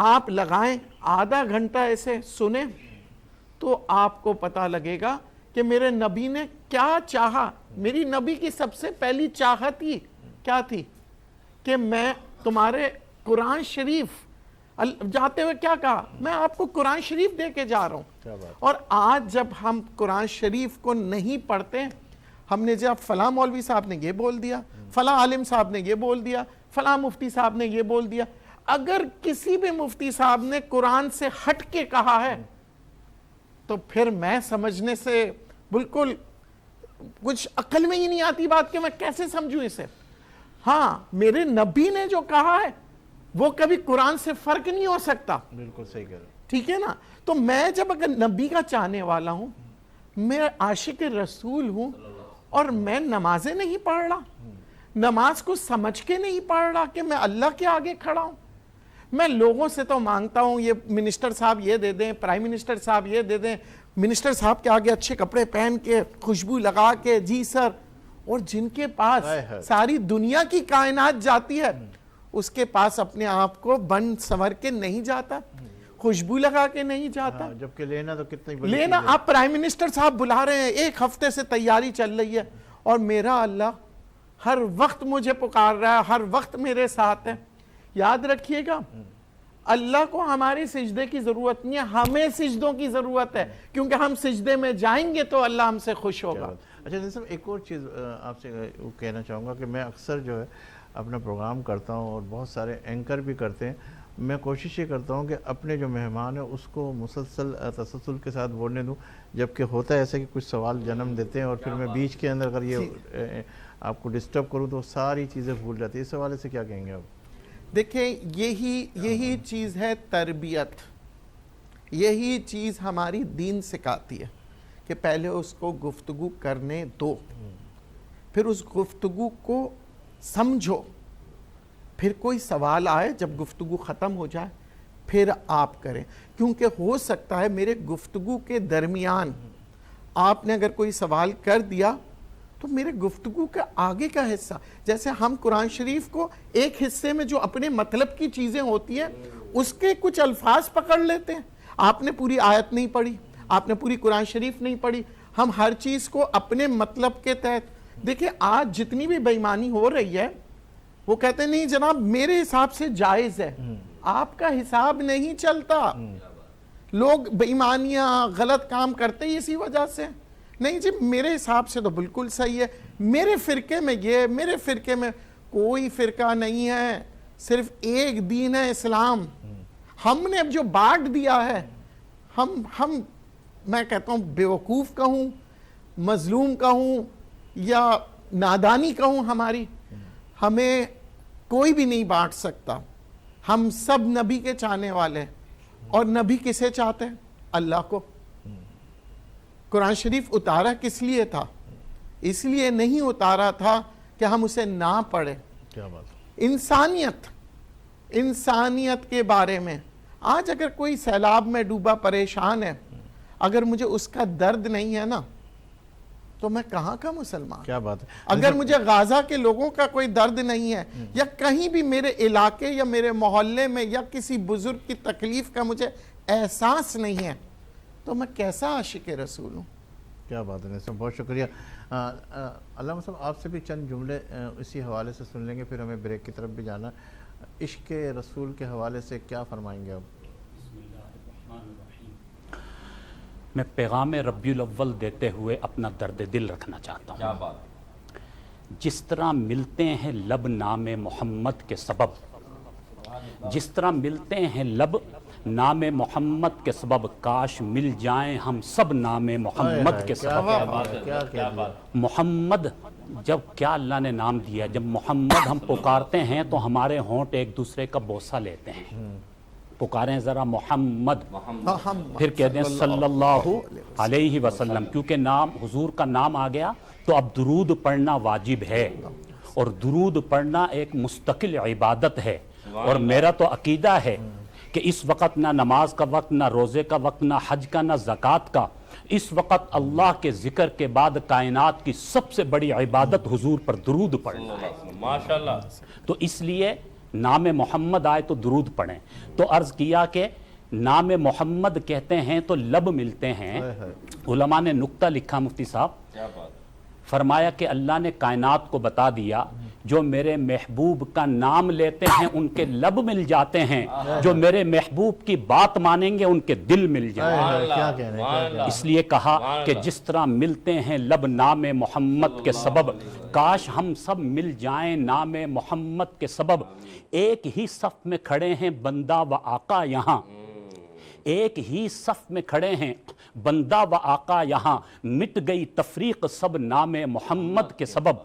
آپ لگائیں، آدھا گھنٹہ ایسے سنیں تو آپ کو پتہ لگے گا کہ میرے نبی نے کیا چاہا. میری نبی کی سب سے پہلی چاہت ہی کیا تھی کہ میں تمہارے قرآن شریف، جاتے ہوئے کیا کہا، میں آپ کو قرآن شریف دے کے جا رہا ہوں. اور آج جب ہم قرآن شریف کو نہیں پڑھتے، ہم نے جب فلاں مولوی صاحب نے یہ بول دیا، فلاں عالم صاحب نے یہ بول دیا، فلاں مفتی صاحب نے یہ بول دیا. اگر کسی بھی مفتی صاحب نے قرآن سے ہٹ کے کہا ہے تو پھر میں سمجھنے سے بالکل کچھ عقل میں ہی نہیں آتی بات کہ میں کیسے سمجھوں اسے. ہاں، میرے نبی نے جو کہا ہے وہ کبھی قرآن سے فرق نہیں ہو سکتا. بالکل صحیح کہہ رہے ہیں. ٹھیک ہے نا. تو میں جب اگر نبی کا چاہنے والا ہوں، میں عاشق رسول ہوں، اور میں نمازیں نہیں پڑھ رہا، نماز کو سمجھ کے نہیں پڑھ رہا کہ میں اللہ کے آگے کھڑا ہوں، میں لوگوں سے تو مانگتا ہوں یہ منسٹر صاحب یہ دے دیں، پرائم منسٹر صاحب یہ دے دیں، منسٹر صاحب کے آگے اچھے کپڑے پہن کے، خوشبو لگا کے، جی سر. اور جن کے پاس ساری دنیا کی کائنات جاتی ہے، اس کے پاس اپنے آپ کو بن سنور کے نہیں جاتا، خوشبو لگا کے نہیں جاتا. جبکہ لینا تو کتنی بڑی لینا، آپ پرائم منسٹر صاحب بلا رہے ہیں، ایک ہفتے سے تیاری چل رہی ہے، اور میرا اللہ ہر وقت مجھے پکار رہا ہے، ہر وقت میرے ساتھ ہے. یاد رکھیے گا، اللہ کو ہماری سجدے کی ضرورت نہیں ہے، ہمیں سجدوں کی ضرورت ہے، کیونکہ ہم سجدے میں جائیں گے تو اللہ ہم سے خوش ہوگا. اچھا صاحب، ایک اور چیز آپ سے کہنا چاہوں گا کہ میں اکثر جو ہے اپنا پروگرام کرتا ہوں، اور بہت سارے اینکر بھی کرتے ہیں. میں کوشش یہ کرتا ہوں کہ اپنے جو مہمان ہیں اس کو مسلسل تسلسل کے ساتھ بولنے دوں، جبکہ ہوتا ہے ایسا کہ کچھ سوال جنم دیتے ہیں اور پھر میں بیچ کے اندر اگر یہ آپ کو ڈسٹرب کروں تو ساری چیزیں بھول جاتی ہیں. اس حوالے سے کیا کہیں گے آپ؟ دیکھیں، یہی چیز ہے تربیت، یہی چیز ہماری دین سکھاتی ہے کہ پہلے اس کو گفتگو کرنے دو، پھر اس گفتگو کو سمجھو، پھر کوئی سوال آئے جب گفتگو ختم ہو جائے پھر آپ کریں، کیونکہ ہو سکتا ہے میرے گفتگو کے درمیان آپ نے اگر کوئی سوال کر دیا تو میرے گفتگو کا آگے کا حصہ، جیسے ہم قرآن شریف کو ایک حصے میں جو اپنے مطلب کی چیزیں ہوتی ہیں اس کے کچھ الفاظ پکڑ لیتے ہیں، آپ نے پوری آیت نہیں پڑھی، آپ نے پوری قرآن شریف نہیں پڑھی، ہم ہر چیز کو اپنے مطلب کے تحت. دیکھیں آج جتنی بھی بے ایمانی ہو رہی ہے وہ کہتے ہیں نہیں جناب میرے حساب سے جائز ہے، آپ کا حساب نہیں چلتا. لوگ بے ایمانیاں غلط کام کرتے ہی اسی وجہ سے، نہیں جی میرے حساب سے تو بالکل صحیح ہے، میرے فرقے میں یہ، میرے فرقے میں کوئی فرقہ نہیں ہے، صرف ایک دین ہے اسلام. ہم نے اب جو بانٹ دیا ہے، ہم میں کہتا ہوں بیوقوف کہوں، مظلوم کہوں یا نادانی کہوں ہماری، ہمیں کوئی بھی نہیں بانٹ سکتا. ہم سب نبی کے چاہنے والے ہیں، اور نبی کسے چاہتے ہیں؟ اللہ کو. قرآن شریف اتارا کس لیے تھا؟ اس لیے نہیں اتارا تھا کہ ہم اسے نہ پڑھیں. کیا بات. انسانیت کے بارے میں آج اگر کوئی سیلاب میں ڈوبا پریشان ہے، اگر مجھے اس کا درد نہیں ہے نا تو میں کہاں کا مسلمان. کیا بات ہے. اگر مجھے غازہ کے لوگوں کا کوئی درد نہیں ہے، یا کہیں بھی میرے علاقے یا میرے محلے میں یا کسی بزرگ کی تکلیف کا مجھے احساس نہیں ہے، تو میں کیسا عاشق رسول ہوں. کیا بات ہے. بہت شکریہ. علامہ صاحب آپ سے بھی چند جملے اسی حوالے سے سن لیں گے، پھر ہمیں بریک کی طرف بھی جانا. عشق رسول کے حوالے سے کیا فرمائیں گے آپ؟ میں پیغام ربیع الاول دیتے ہوئے اپنا درد دل رکھنا چاہتا ہوں. کیا بات. جس طرح ملتے ہیں لب نام محمد کے سبب، جس طرح ملتے ہیں لب نام محمد کے سبب، کاش مل جائیں ہم سب نام محمد کے سبب. محمد جب کیا اللہ نے نام دیا، جب محمد ہم پکارتے ہیں تو ہمارے ہونٹ ایک دوسرے کا بوسہ لیتے ہیں. پکاریں ذرا محمد، پھر کہہ دیں صلی اللہ علیہ وسلم، کیونکہ نام حضور کا نام آ گیا تو اب درود پڑھنا واجب ہے، اور درود پڑھنا ایک مستقل عبادت ہے. اور میرا تو عقیدہ ہے کہ اس وقت نہ نماز کا وقت، نہ روزے کا وقت، نہ حج کا، نہ زکوٰۃ کا، اس وقت اللہ کے ذکر کے بعد کائنات کی سب سے بڑی عبادت حضور پر درود پڑھنا ہے. ماشاءاللہ. تو اس لیے نام محمد آئے تو درود پڑھیں. تو عرض کیا کہ نام محمد کہتے ہیں تو لب ملتے ہیں. علماء نے نکتہ لکھا مفتی صاحب، فرمایا کہ اللہ نے کائنات کو بتا دیا جو میرے محبوب کا نام لیتے ہیں ان کے لب مل جاتے ہیں، جو میرے محبوب کی بات مانیں گے ان کے دل مل جائیں گے. اس لیے کہا کہ جس طرح ملتے ہیں لب نام محمد کے سبب، کاش ہم سب مل جائیں نام محمد کے سبب. ایک ہی صف میں کھڑے ہیں بندہ و آقا یہاں، ایک ہی صف میں کھڑے ہیں بندہ و آقا یہاں، مٹ گئی تفریق سب نام محمد کے سبب.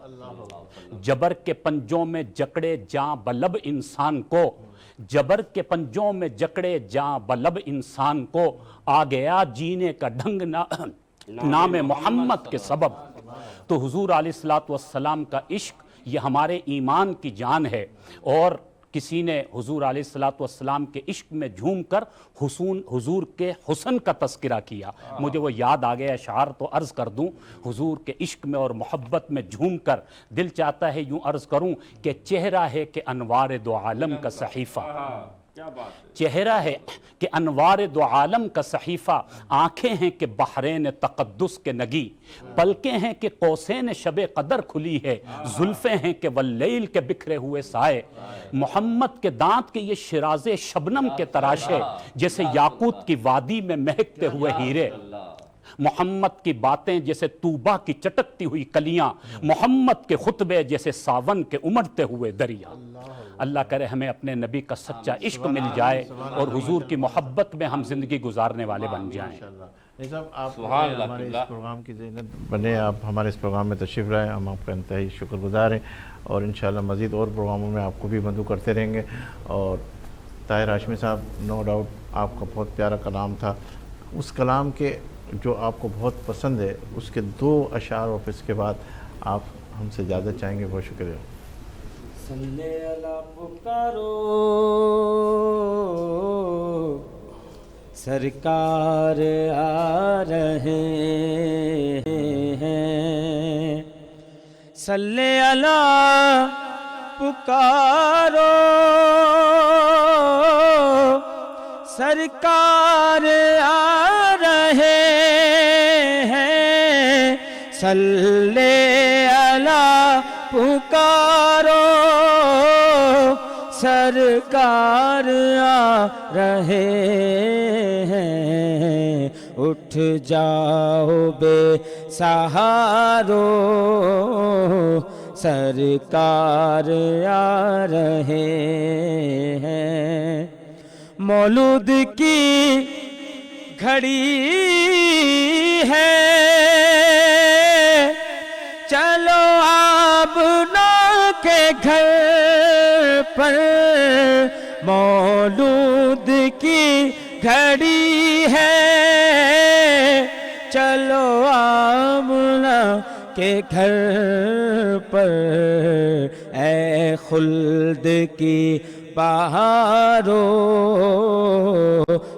جبر کے پنجوں میں جکڑے جاں بلب انسان کو، جبر کے پنجوں میں جکڑے جاں بلب انسان کو، آ گیا جینے کا ڈھنگ نام محمد کے سبب. تو حضور علیہ السلام کا عشق یہ ہمارے ایمان کی جان ہے. اور کسی نے حضور علیہ السلام کے عشق میں جھوم کر حضور کے حسن کا تذکرہ کیا. مجھے وہ یاد آ گیا اشعار تو عرض کر دوں. حضور کے عشق میں اور محبت میں جھوم کر دل چاہتا ہے یوں عرض کروں کہ چہرہ ہے کہ انوار دو عالم کا صحیفہ، چہرہ ہے کہ انوار دو عالم کا صحیفہ، آنکھیں ہیں کہ بحرین تقدس کے نگی، پلکیں ہیں کہ قوسین شب قدر کھلی ہے، زلفیں ہیں کہ واللیل کے بکھرے ہوئے سائے. محمد کے دانت کے یہ شراز شبنم کے تراشے، جیسے یاقوت کی وادی میں مہکتے ہوئے ہیرے. محمد کی باتیں جیسے طوبہ کی چٹکتی ہوئی کلیاں، محمد کے خطبے جیسے ساون کے امڑتے ہوئے دریا. اللہ کرے ہمیں اپنے نبی کا سچا عشق مل جائے اور حضور کی محبت میں ہم زندگی گزارنے والے بن جائیں. صاحب آپ ہمارے اس پروگرام کی زینت بنے، آپ ہمارے اس پروگرام میں تشریف لائے، ہم آپ کا انتہائی شکر گزار ہیں، اور انشاءاللہ مزید اور پروگراموں میں آپ کو بھی مدعو کرتے رہیں گے. اور طاہر ہاشمی صاحب نو ڈاؤٹ آپ کا بہت پیارا کلام تھا. اس کلام کے جو آپ کو بہت پسند ہے اس کے 2 اشعار اور پھر اس کے بعد آپ ہم سے اجازت چاہیں گے. بہت شکریہ. صلی اللہ پکارو سرکار آ رہے ہیں، صلی اللہ پکارو، سرکار آ رہے ہیں، صلی اللہ پکارو، سرکار آ رہے ہیں، اٹھ جاؤ بے سہارو، سرکار آ رہے ہیں، مولود کی گھڑی ہے، چلو آبنا کے گھر پر، مولود کی گھڑی ہے، چلو آمنا کے گھر پر، اے خلد کی بہارو،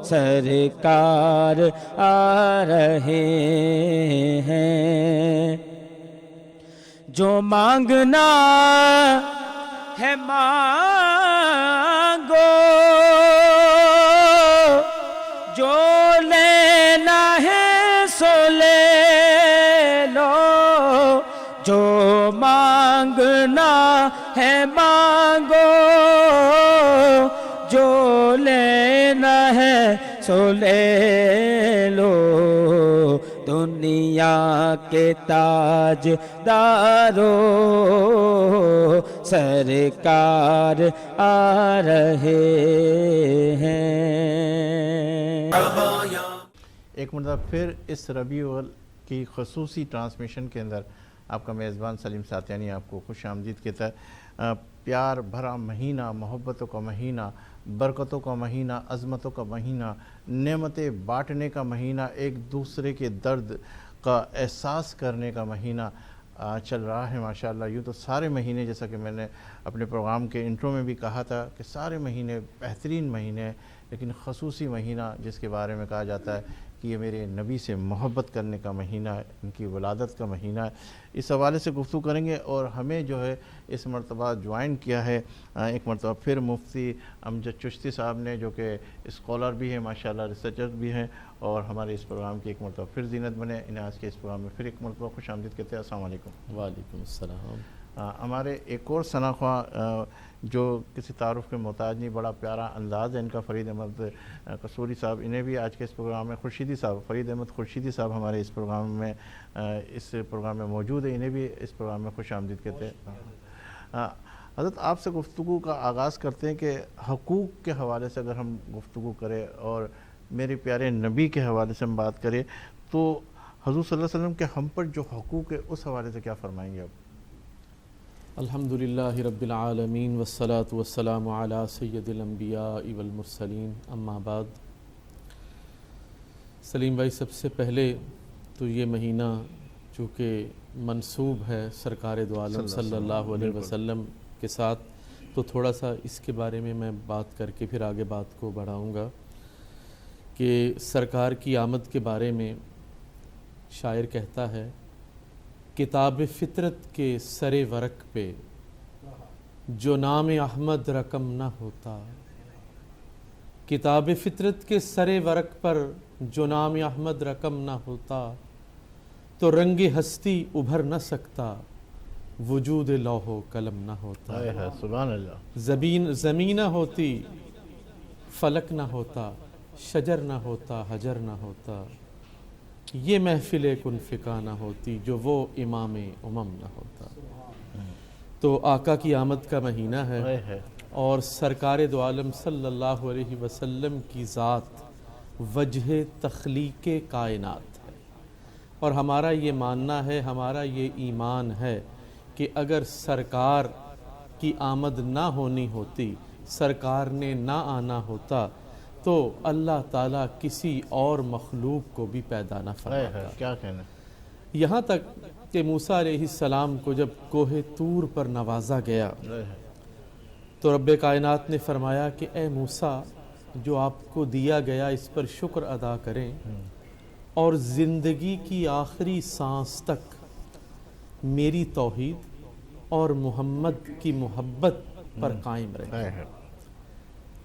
سرکار آ رہے ہیں، جو مانگنا ہے مانگو، جو لینا ہے سو لے لو، جو مانگنا ہے مانگو، جو لینا ہے سو لے لو، دنیا کے تاج دارو، سرکار آ رہے ہیں۔ ایک مرتبہ پھر اس ربیع الاول کی خصوصی ٹرانسمیشن کے اندر آپ کا میزبان سلیم ساتیانی آپ کو خوش آمدید کہتا ہے۔ پیار بھرا مہینہ، محبتوں کا مہینہ، برکتوں کا مہینہ، عظمتوں کا مہینہ، نعمتیں بانٹنے کا مہینہ، ایک دوسرے کے درد کا احساس کرنے کا مہینہ چل رہا ہے ماشاءاللہ۔ یوں تو سارے مہینے، جیسا کہ میں نے اپنے پروگرام کے انٹرو میں بھی کہا تھا کہ سارے مہینے بہترین مہینے ہیں، لیکن خصوصی مہینہ جس کے بارے میں کہا جاتا ہے کہ یہ میرے نبی سے محبت کرنے کا مہینہ ہے، ان کی ولادت کا مہینہ ہے، اس حوالے سے گفتگو کریں گے۔ اور ہمیں جو ہے اس مرتبہ جوائن کیا ہے ایک مرتبہ پھر مفتی امجد چشتی صاحب نے، جو کہ اسکالر بھی ہیں ماشاءاللہ، ریسرچر بھی ہیں، اور ہمارے اس پروگرام کی ایک مرتبہ پھر زینت بنے۔ انہیں آج کے اس پروگرام میں پھر ایک مرتبہ خوش آمدید کہتے ہیں۔ السلام علیکم۔ وعلیکم السلام۔ ہمارے ایک اور ثناخواں جو کسی تعارف کے محتاج نہیں، بڑا پیارا انداز ہے ان کا، فرید احمد قصوری صاحب، انہیں بھی آج کے اس پروگرام میں، خورشیدی صاحب، فرید احمد خورشیدی صاحب ہمارے اس پروگرام میں موجود ہیں، انہیں بھی اس پروگرام میں خوش آمدید کہتے ہیں۔ حضرت آپ سے گفتگو کا آغاز کرتے ہیں کہ حقوق کے حوالے سے اگر ہم گفتگو کریں اور میرے پیارے نبی کے حوالے سے ہم بات کریں تو حضور صلی اللہ علیہ وسلم کے ہم پر جو حقوق ہے اس حوالے سے کیا فرمائیں گے آپ؟ الحمدللہ رب العالمین والصلاة والسلام علی سید الانبیاء والمرسلین، اما بعد۔ سلیم بھائی، سب سے پہلے تو یہ مہینہ چونکہ منسوب ہے سرکار دو عالم صلی اللہ علیہ وسلم کے ساتھ، تو تھوڑا سا اس کے بارے میں بات کر کے پھر آگے بات کو بڑھاؤں گا کہ سرکار کی آمد کے بارے میں شاعر کہتا ہے، کتاب فطرت کے سر ورق پہ جو نام احمد رقم نہ ہوتا، کتاب فطرت کے سر ورق پر جو نام احمد رقم نہ ہوتا، تو رنگ ہستی ابھر نہ سکتا، وجود لوح و قلم نہ ہوتا۔ سبحان اللہ۔ زمین نہ ہوتی، فلک نہ ہوتا، شجر نہ ہوتا، حجر نہ ہوتا، یہ محفل کن فکا نہ ہوتی، جو وہ امام امم نہ ہوتا۔ تو آقا کی آمد کا مہینہ ہے، اور سرکار دو عالم صلی اللہ علیہ وسلم کی ذات وجہ تخلیق کائنات ہے، اور ہمارا یہ ماننا ہے، ہمارا یہ ایمان ہے کہ اگر سرکار کی آمد نہ ہونی ہوتی، سرکار نے نہ آنا ہوتا، تو اللہ تعالیٰ کسی اور مخلوق کو بھی پیدا نہ فرماتا۔ کیا کہنا؟ یہاں تک کہ موسیٰ علیہ السلام کو جب کوہ طور پر نوازا گیا تو رب کائنات نے فرمایا کہ اے موسیٰ، جو آپ کو دیا گیا اس پر شکر ادا کریں اور زندگی کی آخری سانس تک میری توحید اور محمد کی محبت پر قائم رہیں۔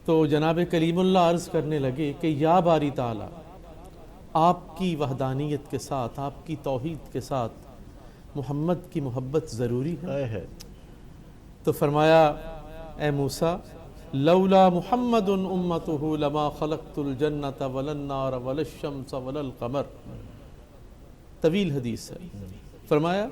تو جناب کلیم اللہ عرض کرنے لگے کہ یا باری تعالی، آپ کی وحدانیت کے ساتھ، آپ کی توحید کے ساتھ محمد کی محبت ضروری ہے۔ تو فرمایا اے موسیٰ، لولا محمد امتہ لما خلقت الجنت ولا النار ولا الشمس ولا القمر۔ طویل حدیث ہے۔ فرمایا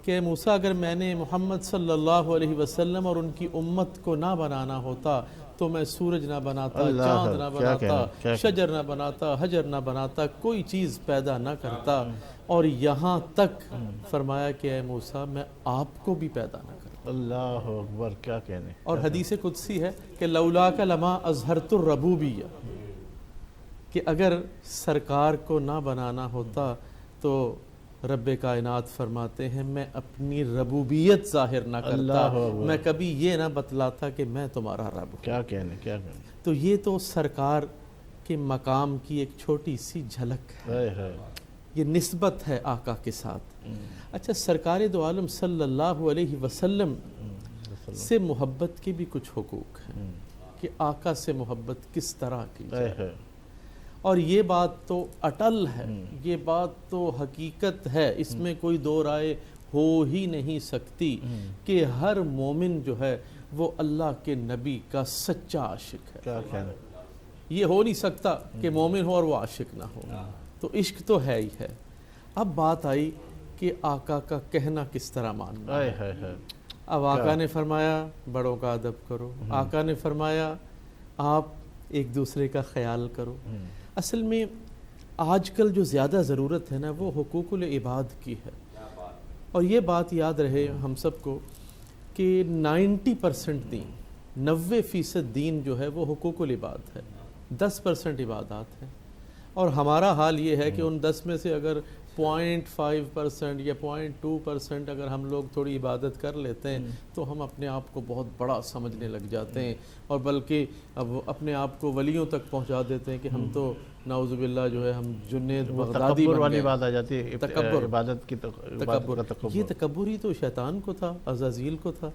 کہ اے موسیٰ، اگر میں نے محمد صلی اللہ علیہ وسلم اور ان کی امت کو نہ بنانا ہوتا تو میں سورج نہ بناتا، چاند نہ بناتا، شجر نہ بناتا، حجر نہ بناتا، کوئی چیز پیدا نہ کرتا، اور یہاں تک فرمایا کہ اے موسیٰ میں آپ کو بھی پیدا نہ کرتا۔ اللہ اکبر، کیا کہنے۔ اور حدیث قدسی ہے کہ لولاک لما اظہرت الربوبیہ، کہ اگر سرکار کو نہ بنانا ہوتا تو رب کائنات فرماتے ہیں میں اپنی ربوبیت ظاہر نہ کرتا، میں کبھی یہ نہ بتلاتا کہ میں تمہارا رب ہوں۔ کیا کہنے، کیا کہنے۔ تو یہ تو سرکار کے مقام کی ایک چھوٹی سی جھلک ہے، یہ نسبت ہے آقا کے ساتھ۔ اچھا، سرکار دو عالم صلی اللہ علیہ وسلم سے محبت کے بھی کچھ حقوق ہیں کہ آقا سے محبت کس طرح کی جائے، اور یہ بات تو اٹل ہے، یہ بات تو حقیقت ہے، اس میں کوئی دو رائے ہو ہی نہیں سکتی کہ ہر مومن جو ہے وہ اللہ کے نبی کا سچا عاشق ہے۔ کیا کہنا۔ یہ ہو نہیں سکتا کہ مومن ہو اور وہ عاشق نہ ہو، تو عشق تو ہے ہی ہے۔ اب بات آئی کہ آقا کا کہنا کس طرح ماننا ہے۔ اب آقا نے فرمایا بڑوں کا ادب کرو، آقا نے فرمایا آپ ایک دوسرے کا خیال کرو۔ اصل میں آج کل جو زیادہ ضرورت ہے نا وہ حقوق العباد کی ہے، اور یہ بات یاد رہے ہم سب کو کہ 90% دین، 90% دین جو ہے وہ حقوق العباد ہے، 10% عبادات ہے۔ اور ہمارا حال یہ ہے کہ ان 10 میں سے اگر 0.5% یا 0.2% اگر ہم لوگ تھوڑی عبادت کر لیتے ہیں تو ہم اپنے آپ کو بہت بڑا سمجھنے لگ جاتے ہیں، اور بلکہ اب اپنے آپ کو ولیوں تک پہنچا دیتے ہیں کہ ہم تو نعوذ باللہ جو ہے ہم جنید بغدادی تکبر بن والی گئے۔ بات آ جاتی ہے، تکبر، عبادت کی تکبر، یہ تکبر ہی تو شیطان کو تھا، عزازیل کو تھا۔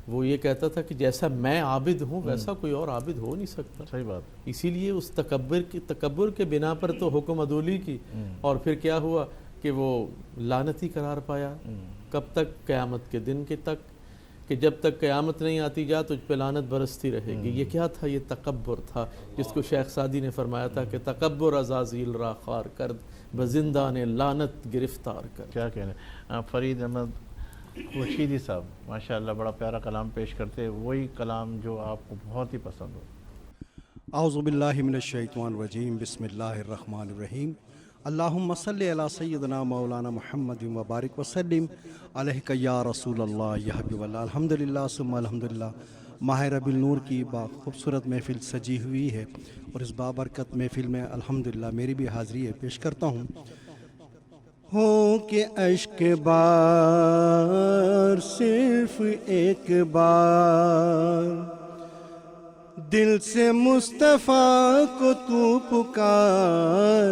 وہ یہ کہتا تھا کہ جیسا میں عابد ہوں ویسا کوئی اور عابد ہو نہیں سکتا۔ صحیح بات۔ اسی لیے اس تکبر کے بنا پر تو حکم عدولی کی، اور پھر کیا ہوا کہ وہ لعنتی قرار پایا۔ کب تک؟ قیامت کے دن کے تک، کہ جب تک قیامت نہیں آتی جا تجھ پہ لعنت برستی رہے گی۔ یہ کیا تھا؟ یہ تکبر تھا، جس کو شیخ سعدی نے فرمایا تھا کہ تکبر عزازیل را خوار کرد بزندان لعنت گرفتار کر۔ کیا کہنے۔ فرید احمد خورشیدی صاحب ماشاءاللہ بڑا پیارا کلام پیش کرتے، وہی کلام جو آپ کو بہت ہی پسند ہو۔ اعوذ باللہ من الشیطان الرجیم، بسم اللہ الرحمن الرحیم۔ اللہم صلی علی سیدنا مولانا محمد وبارک وسلم علیہ یا رسول اللہ یا حبیب اللہ۔ الحمدللہ ثم الحمدللہ، ماہ ربیع النور کی با خوبصورت محفل سجی ہوئی ہے، اور اس بابرکت محفل میں الحمدللہ میری بھی حاضری ہے، پیش کرتا ہوں۔ ہو کہ اشک بار صرف ایک بار، دل سے مصطفیٰ کو تو پکار،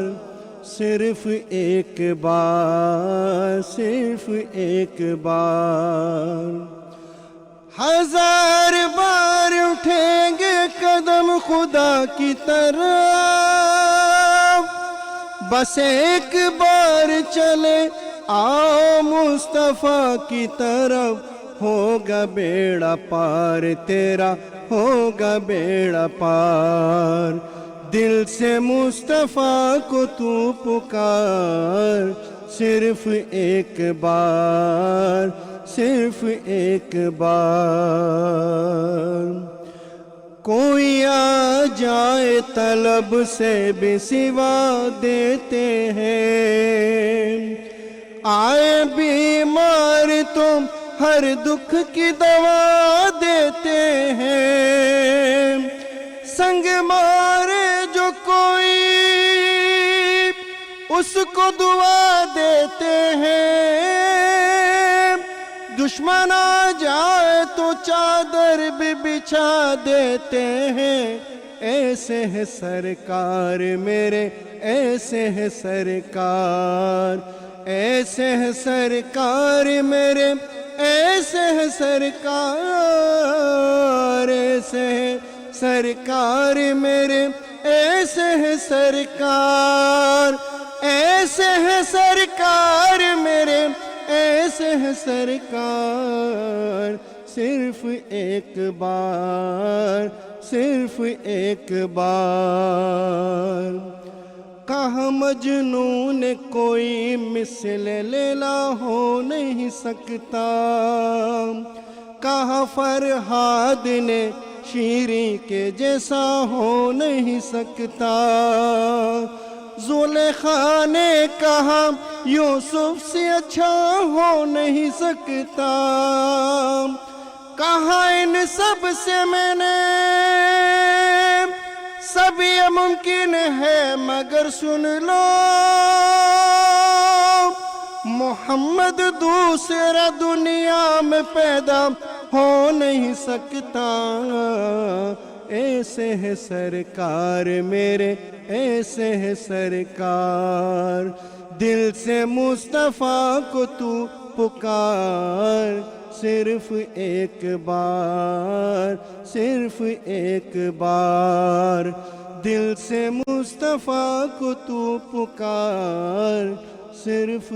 صرف ایک بار، صرف ایک بار۔ ہزار بار اٹھیں گے قدم خدا کی طرف، بس ایک بار چلے آؤ مصطفیٰ کی طرف، ہوگا بیڑا پار تیرا، ہوگا بیڑا پار۔ دل سے مصطفیٰ کو تو پکار، صرف ایک بار، صرف ایک بار۔ کوئی آ جائے طلب سے بھی سوا دیتے ہیں، آئے بیمار تم ہر دکھ کی دوا دیتے ہیں، سنگ مارے جو کوئی اس کو دعا دیتے ہیں، دشمن آ جائے تو چادر بھی بچھا دیتے ہیں، ایسے ہے سرکار میرے، ایسے ہے سرکار، ایسے ہے سرکار میرے، ایسے ہے سرکار، ایسے ہے سرکار میرے، ایسے ہے سرکار، ایسے ہے سرکار میرے، ایسے ہے سرکار، صرف ایک بار، صرف ایک بار، کہاں مجنون کوئی مثل لیلا ہو نہیں سکتا، کہاں فرہاد نے شیریں کے جیسا ہو نہیں سکتا، زلیخا نے کہا یوسف سے اچھا ہو نہیں سکتا، کہا ان سب سے میں نے سب یہ ممکن ہے مگر سن لو محمد دوسرا دنیا میں پیدا ہو نہیں سکتا، ایسے ہے سرکار میرے، ایسے ہے سرکار، دل سے مصطفیٰ کو تو پکار، صرف ایک بار، صرف ایک بار، دل سے مصطفیٰ کو تو پکار، صرف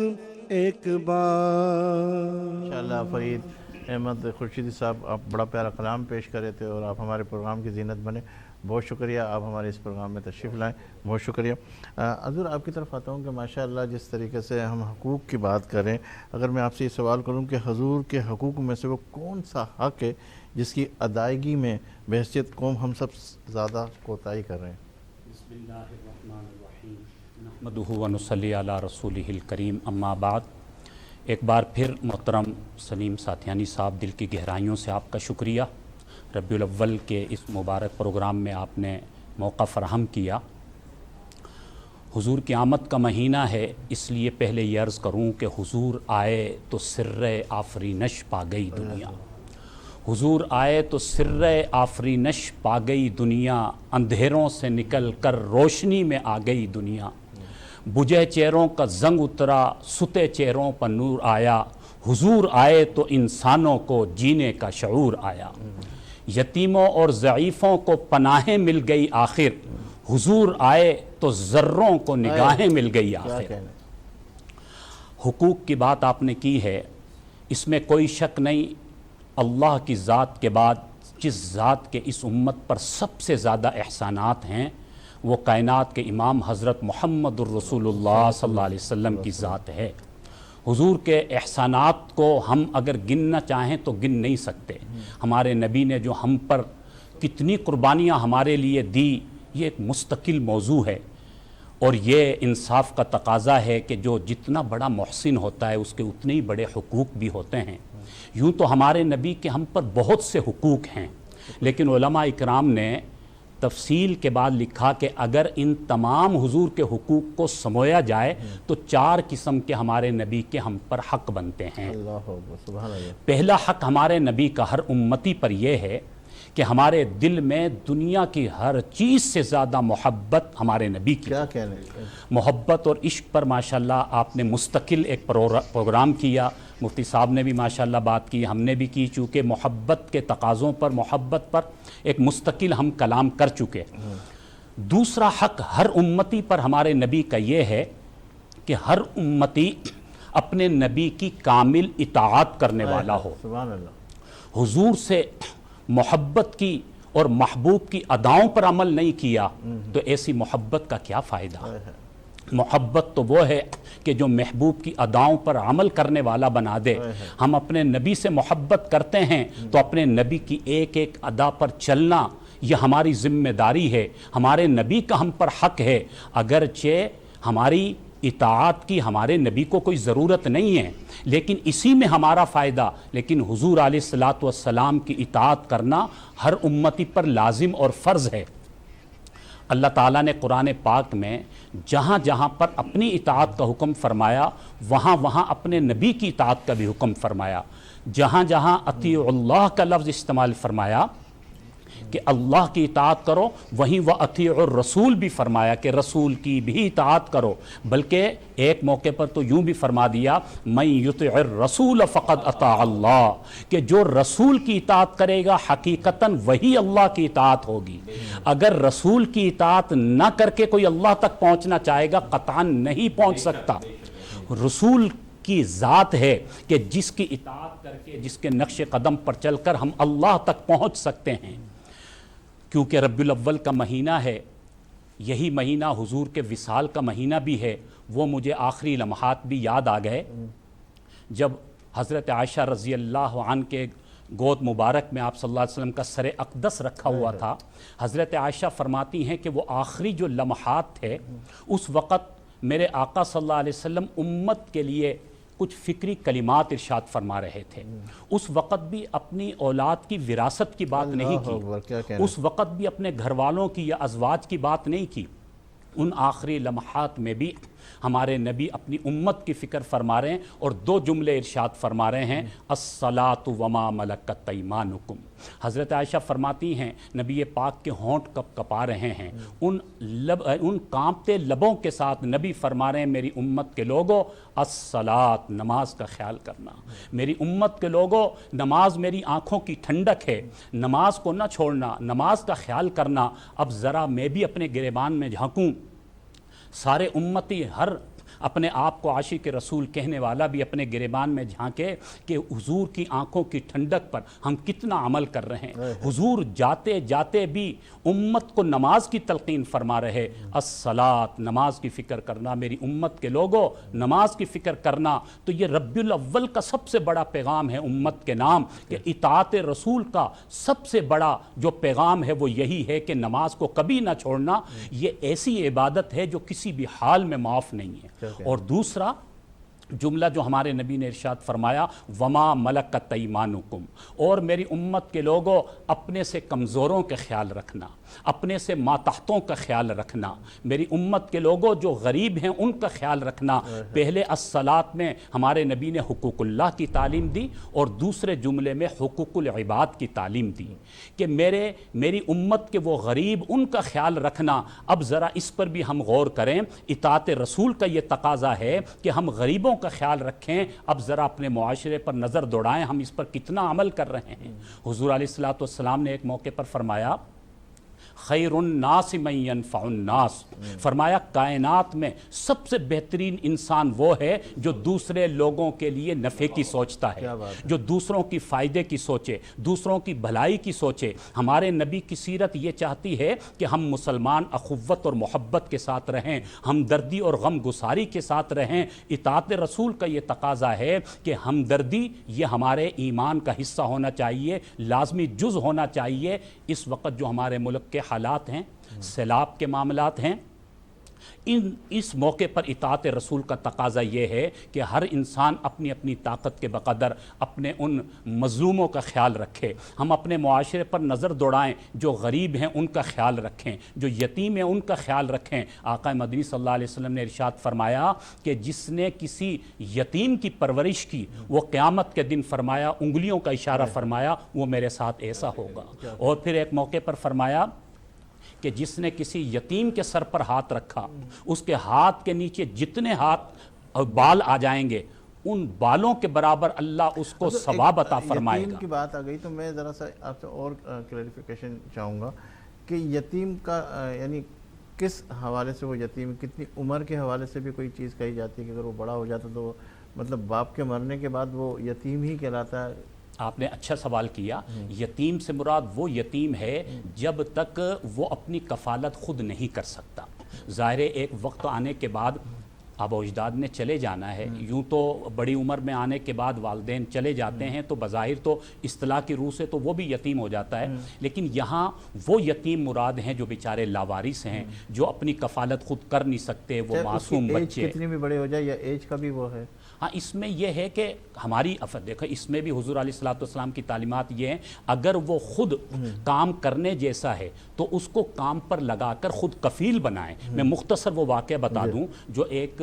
ایک بار۔ انشاءاللہ فرید احمد خورشیدی صاحب، آپ بڑا پیارا کلام پیش کر رہے تھے اور آپ ہمارے پروگرام کی زینت بنے، بہت شکریہ، آپ ہمارے اس پروگرام میں تشریف لائیں، بہت شکریہ۔ حضور آپ کی طرف آتا ہوں کہ ماشاءاللہ جس طریقے سے ہم حقوق کی بات کریں، اگر میں آپ سے یہ سوال کروں کہ حضور کے حقوق میں سے وہ کون سا حق ہے جس کی ادائیگی میں بحیثیت قوم ہم سب زیادہ کوتاہی کر رہے ہیں؟ بسم اللہ الرحمن الرحیم، نحمدہ و نصلی علی رسولہ الکریم، اما بعد۔ ایک بار پھر محترم سلیم ساتھیانی صاحب، دل کی گہرائیوں سے آپ کا شکریہ، ربیع الاول کے اس مبارک پروگرام میں آپ نے موقع فراہم کیا۔ حضور کی آمد کا مہینہ ہے، اس لیے پہلے یہ عرض کروں کہ حضور آئے تو سر آفرینش پا گئی دنیا، حضور آئے تو سر آفرینش پا گئی دنیا، اندھیروں سے نکل کر روشنی میں آ گئی دنیا، بجھے چہروں کا زنگ اترا، ستے چہروں پر نور آیا، حضور آئے تو انسانوں کو جینے کا شعور آیا، یتیموں اور ضعیفوں کو پناہیں مل گئی آخر، حضور آئے تو ذروں کو نگاہیں مل گئی آخر۔ حقوق کی بات آپ نے کی ہے، اس میں کوئی شک نہیں، اللہ کی ذات کے بعد جس ذات کے اس امت پر سب سے زیادہ احسانات ہیں وہ کائنات کے امام حضرت محمد الرسول اللہ صلی اللہ علیہ وسلم کی ذات ہے۔ حضور کے احسانات کو ہم اگر گننا چاہیں تو گن نہیں سکتے۔ ہمارے نبی نے جو ہم پر کتنی قربانیاں ہمارے لیے دی، یہ ایک مستقل موضوع ہے، اور یہ انصاف کا تقاضا ہے کہ جو جتنا بڑا محسن ہوتا ہے اس کے اتنے ہی بڑے حقوق بھی ہوتے ہیں۔ یوں تو ہمارے نبی کے ہم پر بہت سے حقوق ہیں، لیکن علماء اکرام نے تفصیل کے بعد لکھا کہ اگر ان تمام حضور کے حقوق کو سمویا جائے تو 4 قسم کے ہمارے نبی کے ہم پر حق بنتے ہیں۔ پہلا حق ہمارے نبی کا ہر امتی پر یہ ہے کہ ہمارے دل میں دنیا کی ہر چیز سے زیادہ محبت ہمارے نبی کی۔ کیا کہنے؟ محبت اور عشق پر ماشاءاللہ آپ نے مستقل ایک پروگرام کیا، مفتی صاحب نے بھی ماشاءاللہ بات کی، ہم نے بھی کی، چونکہ محبت کے تقاضوں پر، محبت پر ایک مستقل ہم کلام کر چکے۔ دوسرا حق ہر امتی پر ہمارے نبی کا یہ ہے کہ ہر امتی اپنے نبی کی کامل اطاعت کرنے والا ہو۔ سبحان اللہ۔ حضور سے محبت کی اور محبوب کی اداؤں پر عمل نہیں کیا تو ایسی محبت کا کیا فائدہ؟ محبت تو وہ ہے کہ جو محبوب کی اداؤں پر عمل کرنے والا بنا دے۔ ہم اپنے نبی سے محبت کرتے ہیں تو اپنے نبی کی ایک ایک ادا پر چلنا یہ ہماری ذمہ داری ہے، ہمارے نبی کا ہم پر حق ہے، اگرچہ ہماری اطاعت کی ہمارے نبی کو کوئی ضرورت نہیں ہے، لیکن اسی میں ہمارا فائدہ، لیکن حضور علیہ السلام کی اطاعت کرنا ہر امتی پر لازم اور فرض ہے۔ اللہ تعالیٰ نے قرآن پاک میں جہاں جہاں پر اپنی اطاعت کا حکم فرمایا وہاں وہاں اپنے نبی کی اطاعت کا بھی حکم فرمایا۔ جہاں جہاں اطیعوا اللہ کا لفظ استعمال فرمایا کہ اللہ کی اطاعت کرو، وہیں وَأَطِیعُوا الرَّسُولَ بھی فرمایا کہ رسول کی بھی اطاعت کرو، بلکہ ایک موقع پر تو یوں بھی فرما دیا مَن یُطِعِ الرَّسُولَ فَقَدْ أَطَاعَ اللَّهَ، کہ جو رسول کی اطاعت کرے گا حقیقتاً وہی اللہ کی اطاعت ہوگی۔ اگر رسول کی اطاعت نہ کر کے کوئی اللہ تک پہنچنا چاہے گا قطعاً نہیں پہنچ سکتا۔ رسول کی ذات ہے کہ جس کی اطاعت کر کے، جس کے نقش قدم پر چل کر ہم اللہ تک پہنچ سکتے ہیں۔ کیونکہ ربیع الاول کا مہینہ ہے، یہی مہینہ حضور کے وصال کا مہینہ بھی ہے۔ وہ مجھے آخری لمحات بھی یاد آ گئے جب حضرت عائشہ رضی اللہ عنہ کے گود مبارک میں آپ صلی اللہ علیہ وسلم کا سر اقدس رکھا ہوا تھا۔ حضرت عائشہ فرماتی ہیں کہ وہ آخری جو لمحات تھے اس وقت میرے آقا صلی اللہ علیہ وسلم امت کے لیے کچھ فکری کلمات ارشاد فرما رہے تھے۔ اس وقت بھی اپنی اولاد کی وراثت کی بات نہیں کی، اس وقت بھی اپنے گھر والوں کی یا ازواج کی بات نہیں کی۔ ان آخری لمحات میں بھی ہمارے نبی اپنی امت کی فکر فرما رہے ہیں اور دو جملے ارشاد فرما رہے ہیں الصلاۃ وما ملکت ایمانکم۔ حضرت عائشہ فرماتی ہیں نبی پاک کے ہونٹ کپ کپا رہے ہیں، ان کانپتے لبوں کے ساتھ نبی فرما رہے ہیں میری امت کے لوگوں الصلاۃ، نماز کا خیال کرنا، میری امت کے لوگوں نماز میری آنکھوں کی ٹھنڈک ہے، نماز کو نہ چھوڑنا، نماز کا خیال کرنا۔ اب ذرا میں بھی اپنے گریبان میں جھانکوں، سارے امتی ہر اپنے آپ کو عاشق رسول کہنے والا بھی اپنے گریبان میں جھانکے کہ حضور کی آنکھوں کی ٹھنڈک پر ہم کتنا عمل کر رہے ہیں۔ حضور جاتے جاتے بھی امت کو نماز کی تلقین فرما رہے، الصلاۃ، نماز کی فکر کرنا، میری امت کے لوگوں نماز کی فکر کرنا۔ تو یہ ربیع الاول کا سب سے بڑا پیغام ہے امت کے نام کہ اطاعت رسول کا سب سے بڑا جو پیغام ہے وہ یہی ہے کہ نماز کو کبھی نہ چھوڑنا۔ یہ ایسی عبادت ہے جو کسی بھی حال میں معاف نہیں ہے۔ اور دوسرا جملہ جو ہمارے نبی نے ارشاد فرمایا وما ملکت ایمانکم، اور میری امت کے لوگوں اپنے سے کمزوروں کا خیال رکھنا، اپنے سے ماتحتوں کا خیال رکھنا، میری امت کے لوگوں جو غریب ہیں ان کا خیال رکھنا۔ پہلے الصلاۃ میں ہمارے نبی نے حقوق اللہ کی تعلیم دی اور دوسرے جملے میں حقوق العباد کی تعلیم دی کہ میری امت کے وہ غریب ان کا خیال رکھنا۔ اب ذرا اس پر بھی ہم غور کریں، اطاعت رسول کا یہ تقاضا ہے کہ ہم غریبوں کا خیال رکھیں۔ اب ذرا اپنے معاشرے پر نظر دوڑائیں، ہم اس پر کتنا عمل کر رہے ہیں۔ حضور علیہ الصلوۃ والسلام نے ایک موقع پر فرمایا خیر الناس من ينفع الناس، فرمایا کائنات میں سب سے بہترین انسان وہ ہے جو دوسرے لوگوں کے لیے نفع کی سوچتا ہے، جو دوسروں کی فائدے کی سوچے، دوسروں کی بھلائی کی سوچے۔ ہمارے نبی کی سیرت یہ چاہتی ہے کہ ہم مسلمان اخوت اور محبت کے ساتھ رہیں، ہمدردی اور غم گساری کے ساتھ رہیں۔ اطاعت رسول کا یہ تقاضا ہے کہ ہمدردی یہ ہمارے ایمان کا حصہ ہونا چاہیے، لازمی جز ہونا چاہیے۔ اس وقت جو ہمارے ملک کے حالات ہیں، سیلاب کے معاملات ہیں، اس موقع پر اطاعت رسول کا تقاضا یہ ہے کہ ہر انسان اپنی اپنی طاقت کے بقدر اپنے ان مظلوموں کا خیال رکھے۔ ہم اپنے معاشرے پر نظر دوڑائیں، جو غریب ہیں ان کا خیال رکھیں، جو یتیم ہیں ان کا خیال رکھیں۔ آقا مدنی صلی اللہ علیہ وسلم نے ارشاد فرمایا کہ جس نے کسی یتیم کی پرورش کی وہ قیامت کے دن فرمایا انگلیوں کا اشارہ فرمایا وہ میرے ساتھ ایسا ہوگا۔ اور پھر ایک موقع پر فرمایا کہ جس نے کسی یتیم کے سر پر ہاتھ رکھا اس کے ہاتھ کے نیچے جتنے ہاتھ بال آ جائیں گے ان بالوں کے برابر اللہ اس کو ثواب عطا فرمائے گا۔ یتیم کی بات آ گئی تو میں ذرا سا آپ سے اور کلیریفیکیشن چاہوں گا کہ یتیم کا یعنی کس حوالے سے وہ یتیم، کتنی عمر کے حوالے سے بھی کوئی چیز کہی جاتی ہے کہ اگر وہ بڑا ہو جاتا تو مطلب باپ کے مرنے کے بعد وہ یتیم ہی کہلاتا ہے؟ آپ نے اچھا سوال کیا۔ یتیم سے مراد وہ یتیم ہے جب تک وہ اپنی کفالت خود نہیں کر سکتا۔ ظاہر ایک وقت آنے کے بعد آبا و اجداد نے چلے جانا ہے، یوں تو بڑی عمر میں آنے کے بعد والدین چلے جاتے ہیں تو بظاہر تو اصطلاح کی روح سے تو وہ بھی یتیم ہو جاتا ہے، لیکن یہاں وہ یتیم مراد ہیں جو بیچارے لاوارث ہیں، جو اپنی کفالت خود کر نہیں سکتے، وہ معصوم بچے۔ کتنی بھی بڑے ہو جائے یا ایج کا بھی وہ ہے؟ ہاں، اس میں یہ ہے کہ ہماری دیکھو اس میں بھی حضور علیہ الصلوۃ والسلام کی تعلیمات یہ ہیں اگر وہ خود کام کرنے جیسا ہے تو اس کو کام پر لگا کر خود کفیل بنائیں۔ میں مختصر وہ واقعہ بتا دوں جو ایک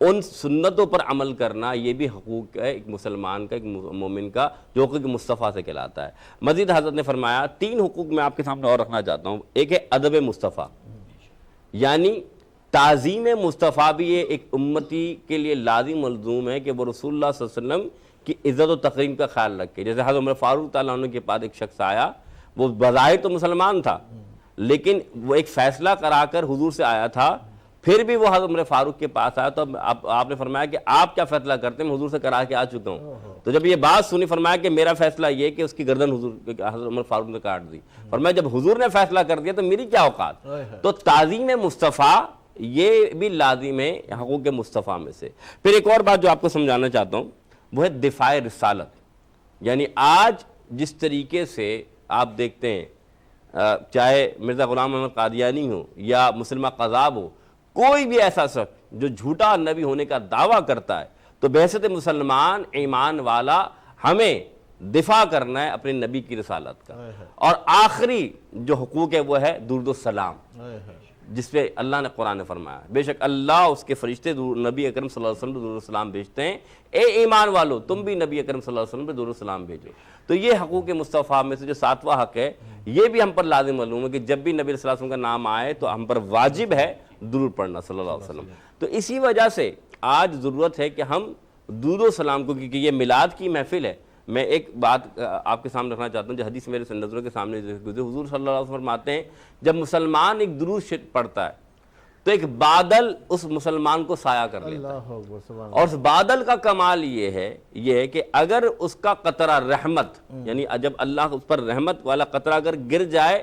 ان سنتوں پر عمل کرنا یہ بھی حقوق ہے ایک مسلمان کا، ایک مومن کا، جو حقوق مصطفیٰ سے کہلاتا ہے۔ مزید حضرت نے فرمایا 3 حقوق میں آپ کے سامنے اور رکھنا چاہتا ہوں۔ ایک ہے ادب مصطفیٰ، یعنی تعظیم مصطفیٰ بھی یہ ایک امتی کے لیے لازم ملزوم ہے کہ وہ رسول اللہ صلی اللہ علیہ وسلم کی عزت و تکریم کا خیال رکھے۔ جیسے حضرت عمر فاروق تعالیٰ عنہ کے پاس ایک شخص آیا، وہ بظاہر تو مسلمان تھا لیکن وہ ایک فیصلہ کرا کر حضور سے آیا تھا، پھر بھی وہ حضرت عمر فاروق کے پاس آیا تو آپ نے فرمایا کہ آپ کیا فیصلہ کرتے ہیں؟ میں حضور سے کرا کے آ چکا ہوں۔ تو جب یہ بات سنی فرمایا کہ میرا فیصلہ یہ کہ اس کی گردن حضرت عمر فاروق نے کاٹ دی۔ فرمایا جب حضور نے فیصلہ کر دیا تو میری کیا اوقات؟ تو تعظیم مصطفیٰ یہ بھی لازم ہے حقوق مصطفیٰ میں سے۔ پھر ایک اور بات جو آپ کو سمجھانا چاہتا ہوں وہ ہے دفاع رسالت، یعنی آج جس طریقے سے آپ دیکھتے ہیں چاہے مرزا غلام احمد قادیانی ہو یا مسلمہ قذاب ہو، کوئی بھی ایسا شخص جو جھوٹا نبی ہونے کا دعویٰ کرتا ہے تو بحیثیت مسلمان ایمان والا ہمیں دفاع کرنا ہے اپنے نبی کی رسالت کا۔ اور آخری جو حقوق ہے وہ ہے درود و سلام، جس پہ اللہ نے قرآن فرمایا بے شک اللہ اس کے فرشتے نبی اکرم صلی اللہ علیہ وسلم پہ درود و سلام بھیجتے ہیں، اے ایمان والو تم بھی نبی اکرم صلی اللہ علیہ وسلم پہ درود و سلام بھیجو۔ تو یہ حقوق مصطفیٰ میں سے جو 7واں حق ہے یہ بھی ہم پر لازم معلوم ہے کہ جب بھی نبی صلی اللہ علیہ وسلم کا نام آئے تو ہم پر واجب ہے درود پڑھنا صلی اللہ علیہ وسلم۔ تو اسی وجہ سے آج ضرورت ہے کہ ہم درود و سلام کو، کیونکہ یہ میلاد کی محفل ہے۔ میں ایک بات آپ کے سامنے رکھنا چاہتا ہوں جو حدیث میرے نظروں کے سامنے گزری، حضور صلی اللہ علیہ وسلم فرماتے ہیں جب مسلمان ایک درود پڑھتا ہے تو ایک بادل اس مسلمان کو سایہ کر لیتا ہے، اور اس بادل کا کمال یہ ہے کہ اگر اس کا قطرہ رحمت، یعنی جب اللہ اس پر رحمت والا قطرہ اگر گر جائے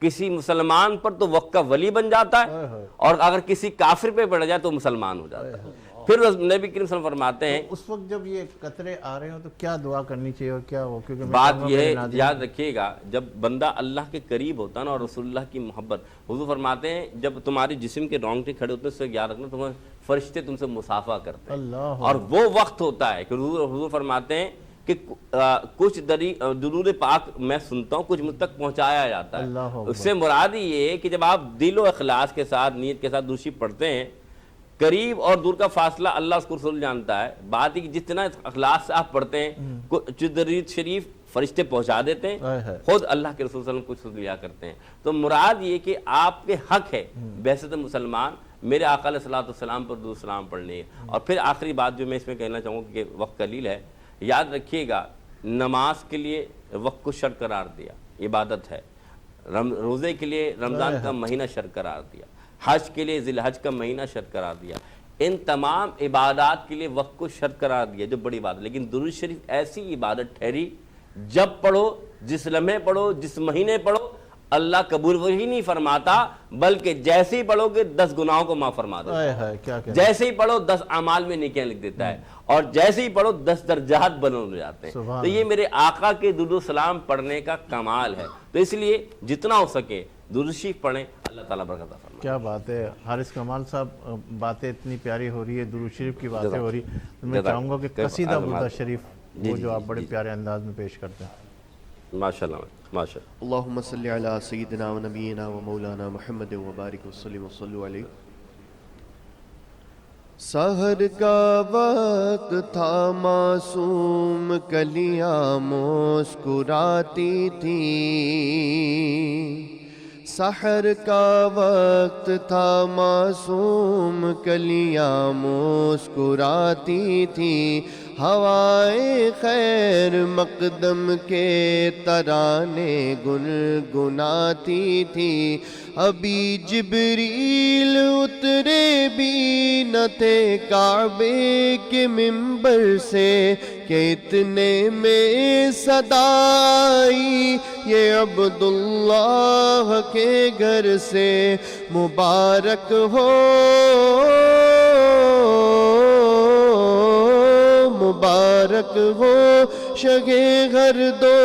کسی مسلمان پر تو وقت کا ولی بن جاتا ہے، اور اگر کسی کافر پہ پڑ جائے تو مسلمان ہو جاتا ہے۔ پھر نبی کریم صلی اللہ علیہ وسلم فرماتے ہیں اس وقت جب یہ قطرے آ رہے ہوں تو کیا دعا کرنی چاہیے اور کیا ہو؟ کیونکہ بات یہ یاد رکھیے گا جب بندہ اللہ کے قریب ہوتا ہے نا اور رسول اللہ کی محبت، حضور فرماتے ہیں جب تمہاری جسم کے رونگٹے کھڑے ہوتے ہیں اس سے یاد رکھنا تمہیں فرشتے تم سے مصافحہ کرتے ہیں، اور وہ وقت ہوتا ہے کہ حضور فرماتے ہیں کہ کچھ درود پاک میں سنتا ہوں کچھ مجھ تک پہنچایا جاتا ہے۔ اس سے مراد یہ ہے کہ جب آپ دل و اخلاص کے ساتھ نیت کے ساتھ درود شریف پڑھتے ہیں، قریب اور دور کا فاصلہ اللہ اس کو رسول جانتا ہے، بات ہے کہ جتنا اخلاص سے آپ پڑھتے ہیں درود شریف فرشتے پہنچا دیتے ہیں، خود اللہ کے رسول صلی اللہ علیہ وسلم کچھ لیا کرتے ہیں۔ تو مراد یہ کہ آپ کے حق ہے بحیثیت مسلمان میرے آقا علیہ الصلوۃ والسلام پر درود سلام پڑھنے ہے۔ اور پھر آخری بات جو میں اس میں کہنا چاہوں گا کہ وقت قلیل ہے، یاد رکھیے گا نماز کے لیے وقت کو شرط قرار دیا، عبادت ہے، روزے کے لیے رمضان کا مہینہ شرط قرار دیا، حج کے لیے ذی الحج کا مہینہ شرط قرار دیا، ان تمام عبادات کے لیے وقت کو شرط قرار دیا جو بڑی بات ہے۔ لیکن درود شریف ایسی عبادت ٹھہری جب پڑھو، جس لمحے پڑھو، جس مہینے پڑھو، اللہ قبول وہی نہیں فرماتا بلکہ جیسے ہی پڑھو گے 10 گناہوں کو معاف فرما دیتا ہے، جیسے ہی پڑھو 10 اعمال میں نیکیاں لکھ دیتا ہے، اور جیسے ہی پڑھو 10 درجات بلند ہو جاتے ہیں۔ تو یہ میرے آقا کے درود و سلام پڑھنے کا کمال ہے، تو اس لیے جتنا ہو سکے درود شریف پڑھیں، اللہ تعالیٰ برکت عطا فرمائے۔ کیا بات ہے حارث کمال صاحب، باتیں اتنی پیاری ہو رہی ہے، درود شریف کی باتیں ہو رہی، میں چاہوں گا کہ قصیدہ بردہ شریف وہ جو آپ بڑے پیارے انداز میں پیش کرتے ہیں۔ ماشاءاللہ ماشاءاللہ۔ اللہم صلی علی سیدنا و نبینا و مولانا محمد و بارک وسلم وصلو علیہ۔ سحر کا وقت تھا معصوم کلیاں مسکراتی تھی، سحر کا وقت تھا معصوم کلیاں مسکراتی تھی، ہوائے خیر مقدم کے ترانے گنگناتی تھی، ابھی جبریل اترے بھی نہ تھے کعبے کے منبر سے کہ اتنے میں صدا آئی یہ عبداللہ کے گھر سے، مبارک ہو مبارک ہو شہ گھر دو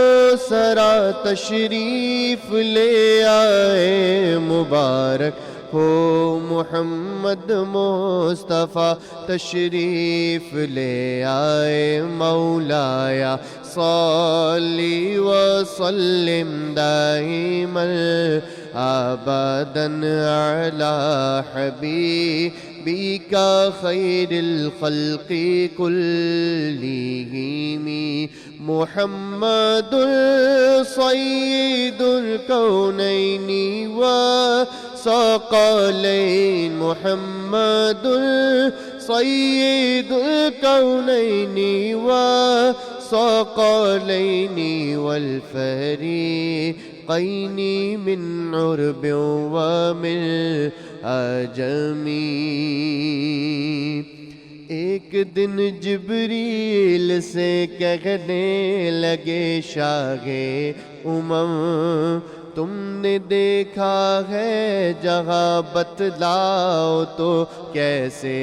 سرا تشریف لے آئے، مبارک ہو محمد مصطفیٰ تشریف لے آئے، مولایا صلی وسلم دائما أبدا على حبيبك خير الخلق كلهم محمد سيد الكونين وثقلين محمد سيد الكونين وثقلين والفريقين من عرب ومن عجم ایک دن جبریل سے کہنے لگے شاہ امم تم نے دیکھا ہے جہاں بتلاؤ تو کیسے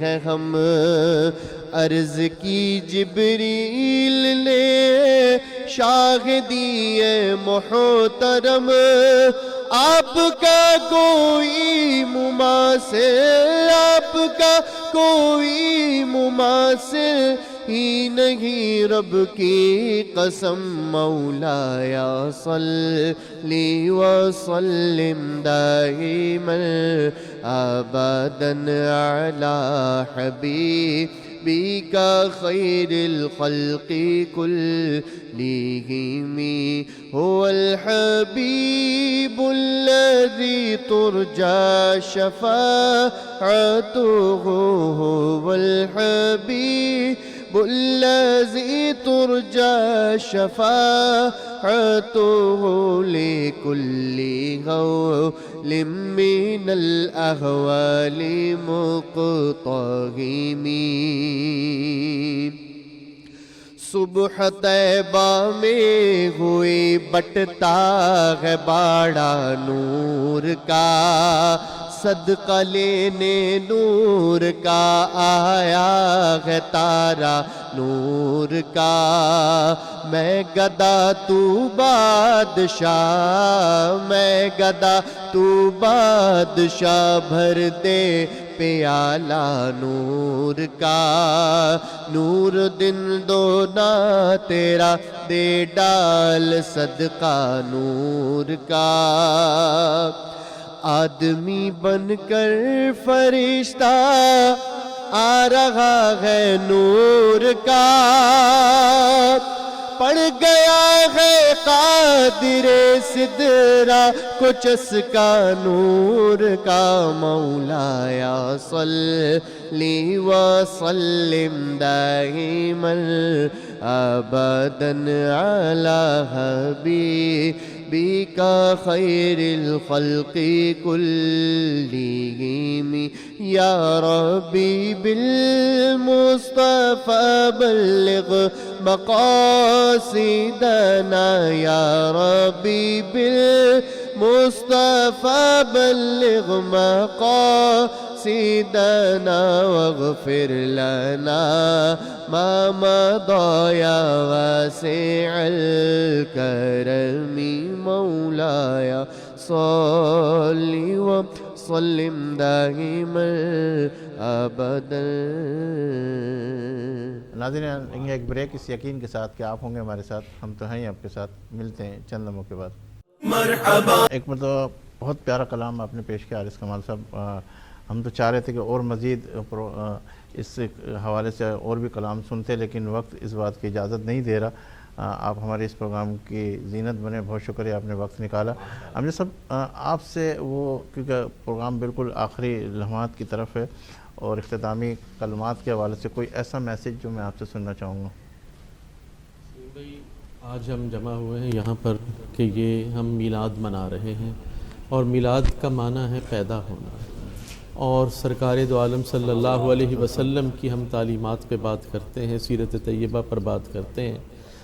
ہے ہم عرض کی جبریل نے شاہ دیے محترم آپ کا کوئی مماثل آپ کا کوئی مماثل ہی نہیں رب کی قسم مولایا صلی وسلم دائما ابدا علی حبیبک خیر الخلق كلهم هو الحبيب الذي ترجى شفاعته هو الحبيب الذي ترجى شفاعته لكل هول من الأهوال مقتحم صبح طیبہ میں ہوئی بٹتا ہے باڑا نور کا صدقہ لینے نور کا آیا ہے تارا نور کا میں گدا تو بادشاہ میں گدا تو بادشاہ بھر دے پیالہ نور کا نور دن دونا تیرا دے ڈال صدقہ نور کا آدمی بن کر فرشتہ آ رہا ہے نور کا پڑ گیا ہے قادر سدرا کو چسکا نور کا مولایا صلی وسلم دائما ابدا علی حبیبک خیر الخلق كلهم یا ربی بالمصطفى بلغ مقاصدنا یا ربی بالمصطفى بلغ مقاصدنا واغفر لنا ما مضى يا واسع الكرم مولاي صل وسلم دائما ابدا. ناظرین لیں گے ایک بریک اس یقین کے ساتھ کہ آپ ہوں گے ہمارے ساتھ، ہم تو ہیں آپ کے ساتھ. ملتے ہیں چند لمحوں کے بعد. ایک مرتبہ بہت پیارا کلام آپ نے پیش کیا حارث کمال صاحب. ہم تو چاہ رہے تھے کہ اور مزید اس حوالے سے اور بھی کلام سنتے، لیکن وقت اس بات کی اجازت نہیں دے رہا. آپ ہمارے اس پروگرام کی زینت بنے، بہت شکریہ آپ نے وقت نکالا. امجد صاحب آپ سے وہ، کیونکہ پروگرام بالکل آخری لمحات کی طرف ہے اور اختتامی کلمات کے حوالے سے کوئی ایسا میسیج جو میں آپ سے سننا چاہوں گا. آج ہم جمع ہوئے ہیں یہاں پر کہ یہ ہم میلاد منا رہے ہیں، اور میلاد کا معنی ہے پیدا ہونا، اور سرکار دو عالم صلی اللہ علیہ وسلم کی ہم تعلیمات پہ بات کرتے ہیں، سیرت طیبہ پر بات کرتے ہیں،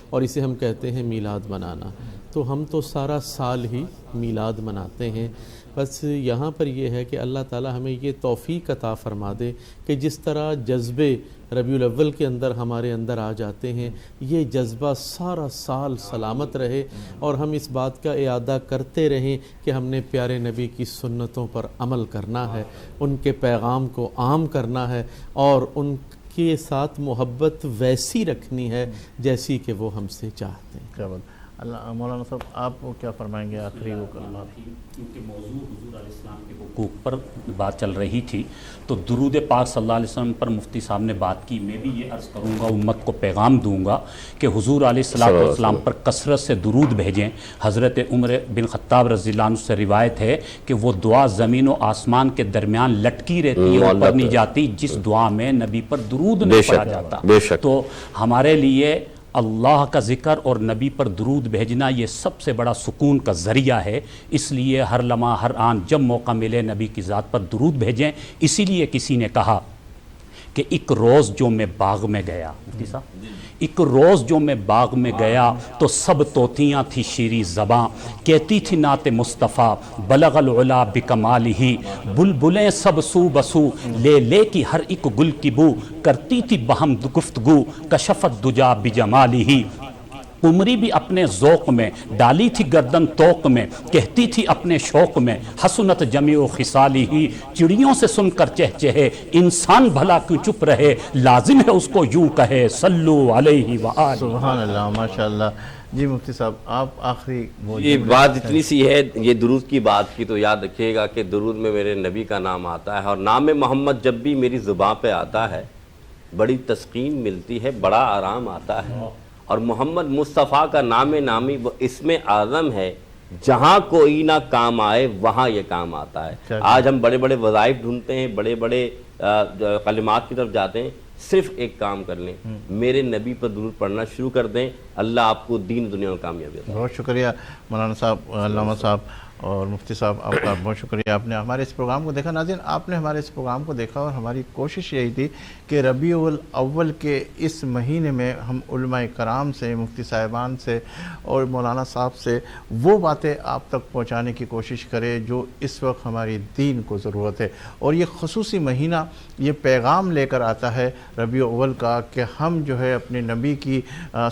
اور اسے ہم کہتے ہیں میلاد منانا. تو ہم تو سارا سال ہی میلاد مناتے ہیں. بس یہاں پر یہ ہے کہ اللہ تعالی ہمیں یہ توفیق عطا فرما دے کہ جس طرح جذبے ربیع الاول کے اندر ہمارے اندر آ جاتے ہیں، یہ جذبہ سارا سال سلامت رہے، اور ہم اس بات کا اعادہ کرتے رہیں کہ ہم نے پیارے نبی کی سنتوں پر عمل کرنا ہے، ان کے پیغام کو عام کرنا ہے، اور ان کے ساتھ محبت ویسی رکھنی ہے جیسی کہ وہ ہم سے چاہتے ہیں. کیا بات. اللہ مولانا صاحب آپ وہ کیا فرمائیں گے آخری وہ کلمات؟ کیونکہ موضوع حضور علیہ السلام کے حقوق پر بات چل رہی تھی تو درود پاک صلی اللہ علیہ وسلم پر مفتی صاحب نے بات کی. میں بھی یہ عرض کروں گا، امت کو پیغام دوں گا کہ حضور علیہ السلام پر کثرت سے درود بھیجیں. حضرت عمر بن خطاب رضی اللہ عنہ سے روایت ہے کہ وہ دعا زمین و آسمان کے درمیان لٹکی رہتی ہے، اوپر نہیں جاتی، جس دعا میں نبی پر درود نہیں پڑھا جاتا. تو ہمارے لیے اللہ کا ذکر اور نبی پر درود بھیجنا یہ سب سے بڑا سکون کا ذریعہ ہے. اس لیے ہر لمحہ ہر آن جب موقع ملے نبی کی ذات پر درود بھیجیں. اسی لیے کسی نے کہا کہ ایک روز جو میں باغ میں گیا، مفتی صاحب، ایک روز جو میں باغ میں گیا تو سب طوطیاں تھی شیریں زباں، کہتی تھی نعت مصطفیٰ بلغ العلا بکمالہ، بلبلیں سب سو بسو لے لے کی ہر ایک گل کی بو، کرتی تھی بہم گفتگو کشفت دجا بجمالہ. عمری بھی اپنے ذوق میں ڈالی تھی گردن توق میں، کہتی تھی اپنے شوق میں حسنت جمیع خصالہ. چڑیوں سے سن کر چہچہے انسان بھلا کیوں چپ رہے، لازم ہے اس کو یوں کہے صلو علیہ وآلہ. سبحان اللہ، ماشاءاللہ. جی مفتی صاحب آپ آخری وہ یہ بات اتنی سی ہے، یہ درود کی بات کی تو یاد رکھیے گا کہ درود میں میرے نبی کا نام آتا ہے، اور نام محمد جب بھی میری زبان پہ آتا ہے بڑی تسکین ملتی ہے، بڑا آرام آتا ہے. اور محمد مصطفیٰ کا نام نامی وہ اسم اعظم ہے، جہاں کوئی نہ کام آئے وہاں یہ کام آتا ہے. آج ہم بڑے بڑے وظائف ڈھونڈتے ہیں، بڑے بڑے کلمات کی طرف جاتے ہیں، صرف ایک کام کر لیں، میرے نبی پر درود پڑھنا شروع کر دیں، اللہ آپ کو دین دنیا میں کامیابی عطا. بہت شکریہ مولانا صاحب، علامہ صاحب اور مفتی صاحب، آپ کا بہت شکریہ. آپ نے ہمارے اس پروگرام کو دیکھا. ناظرین آپ نے ہمارے اس پروگرام کو دیکھا اور ہماری کوشش یہی تھی کہ ربیع الاول کے اس مہینے میں ہم علماء کرام سے، مفتی صاحبان سے اور مولانا صاحب سے وہ باتیں آپ تک پہنچانے کی کوشش کرے جو اس وقت ہماری دین کو ضرورت ہے. اور یہ خصوصی مہینہ یہ پیغام لے کر آتا ہے ربیع الاول کا کہ ہم جو ہے اپنے نبی کی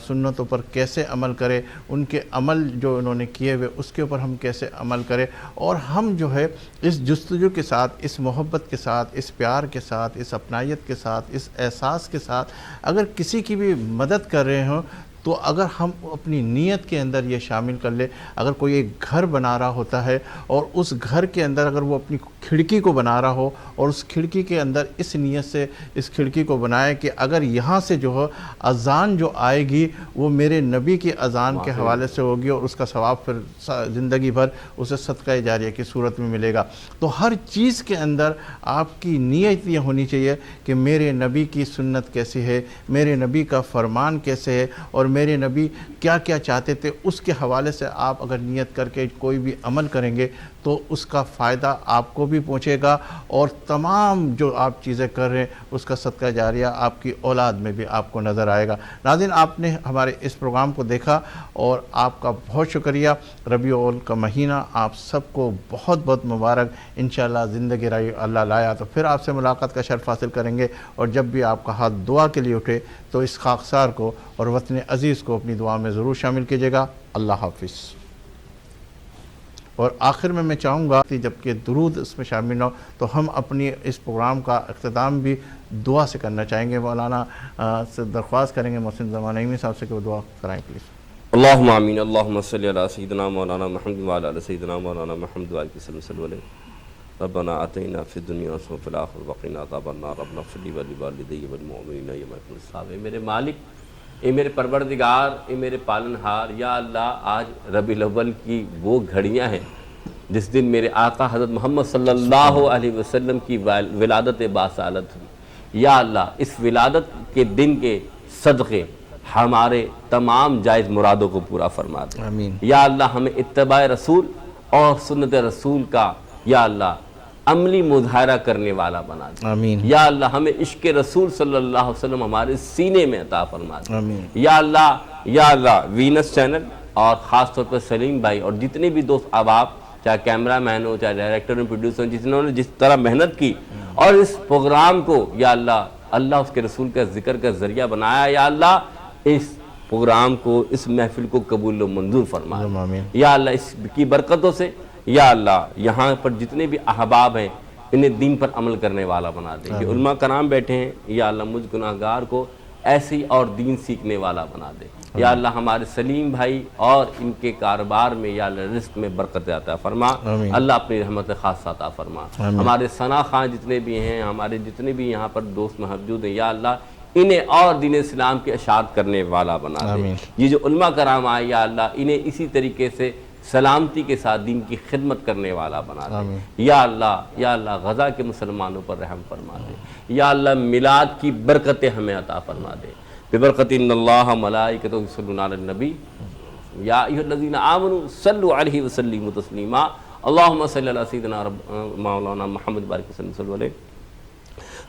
سنتوں پر کیسے عمل کریں، ان کے عمل جو انہوں نے کیے ہوئے اس کے اوپر ہم کیسے عمل کریں، اور ہم جو ہے اس جستجو کے ساتھ، اس محبت کے ساتھ، اس پیار کے ساتھ، اس اپنائیت کے ساتھ، اس احساس کے ساتھ اگر کسی کی بھی مدد کر رہے ہوں تو اگر ہم اپنی نیت کے اندر یہ شامل کر لیں. اگر کوئی ایک گھر بنا رہا ہوتا ہے اور اس گھر کے اندر اگر وہ اپنی کھڑکی کو بنا رہا ہو اور اس کھڑکی کے اندر اس نیت سے اس کھڑکی کو بنائے کہ اگر یہاں سے جو ہے اذان جو آئے گی وہ میرے نبی کی اذان کے حوالے سے ہوگی اور اس کا ثواب پھر زندگی بھر اسے صدقہ جاریہ کی صورت میں ملے گا. تو ہر چیز کے اندر آپ کی نیت یہ ہونی چاہیے کہ میرے نبی کی سنت کیسی ہے، میرے نبی کا فرمان کیسے ہے اور میرے نبی کیا کیا چاہتے تھے، اس کے حوالے سے آپ اگر نیت کر کے کوئی بھی عمل کریں گے تو اس کا فائدہ آپ کو بھی پہنچے گا اور تمام جو آپ چیزیں کر رہے ہیں اس کا صدقہ جاریہ آپ کی اولاد میں بھی آپ کو نظر آئے گا. ناظرین آپ نے ہمارے اس پروگرام کو دیکھا اور آپ کا بہت شکریہ. ربیع الاول کا مہینہ آپ سب کو بہت بہت مبارک. انشاءاللہ زندگی رہی اللہ لایا تو پھر آپ سے ملاقات کا شرف حاصل کریں گے، اور جب بھی آپ کا ہاتھ دعا کے لیے اٹھے تو اس خاکسار کو اور وطن عزیز کو اپنی دعا میں ضرور شامل کیجیے گا. اللہ حافظ. اور آخر میں میں چاہوں گا کہ جبکہ درود اس میں شامل ہو تو ہم اپنی اس پروگرام کا اختتام بھی دعا سے کرنا چاہیں گے. مولانا سے درخواست کریں گے محسن زمان نعیمی صاحب سے کہ وہ دعا کرائیں پلیز. اللہم آمین. اللہم صلی علی سیدنا مولانا محمد وعلی آل سیدنا مولانا محمد وعلی وسلم صلی اللہ علیہ. ربنا آتینا فی الدنیا حسنۃ وفی الآخرۃ وقنا عذاب النار. ربنا اغفر لی ولوالدی والمؤمنین یوم یقوم الحساب. اے میرے مالک، اے میرے پروردگار، اے میرے پالنہار، یا اللہ آج ربیع الاول کی وہ گھڑیاں ہیں جس دن میرے آقا حضرت محمد صلی اللہ علیہ وسلم کی ولادت باصالت ہوئی. یا اللہ اس ولادت کے دن کے صدقے ہمارے تمام جائز مرادوں کو پورا فرما دے. آمین. یا اللہ ہمیں اتباع رسول اور سنت رسول کا یا اللہ عملی مظاہرہ کرنے والا بنا دے. آمین. یا اللہ ہمیں عشق رسول صلی اللہ علیہ وسلم ہمارے سینے میں عطا فرما دے. آمین. یا اللہ وینس چینل اور خاص طور پر سلیم بھائی اور جتنے بھی دوست احباب، چاہے کیمرہ مین ہو، چاہے ڈائریکٹر ہو، پروڈیوسر، جنہوں نے جس طرح محنت کی اور اس پروگرام کو یا اللہ اس کے رسول کا ذکر کا ذریعہ بنایا. یا اللہ اس پروگرام کو، اس محفل کو قبول و منظور فرما. آمین. یا اللہ اس کی برکتوں سے یا اللہ یہاں پر جتنے بھی احباب ہیں انہیں دین پر عمل کرنے والا بنا دے. یہ علماء کرام بیٹھے ہیں، یا اللہ مجھ گناہگار کو ایسے ہی اور دین سیکھنے والا بنا دے۔ یا اللہ ہمارے سلیم بھائی اور ان کے کاروبار میں یا اللہ رزق میں برکت عطا فرما، اللہ اپنی رحمت خاصہ عطا فرما۔ ہمارے ثنا خان جتنے بھی ہیں، ہمارے جتنے بھی یہاں پر دوست موجود ہیں، یا اللہ انہیں اور دین اسلام کی اشاعت کرنے والا بنا دے۔ یہ جو علماء کرام آئے یا اللہ انہیں اسی طریقے سے سلامتی کے ساتھ دین کی خدمت کرنے والا بنا دے۔ یا اللہ غزہ کے مسلمانوں پر رحم فرما دے۔ یا اللہ میلاد کی برکتیں ہمیں عطا فرما دے۔ ببرکت ان اللہ ملائکتہ یصلون علی النبی یا ایھا الذین آمنوا صلوا علیہ وسلموا تسلیما اللہم صلی علی سیدنا مولانا محمد بارک وسلم صلی علیہ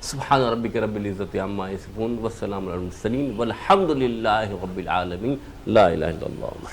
سبحان ربک رب العزت عما یصفون والسلام علی المرسلین والحمد للہ رب العالمین لا الہ الا اللہ۔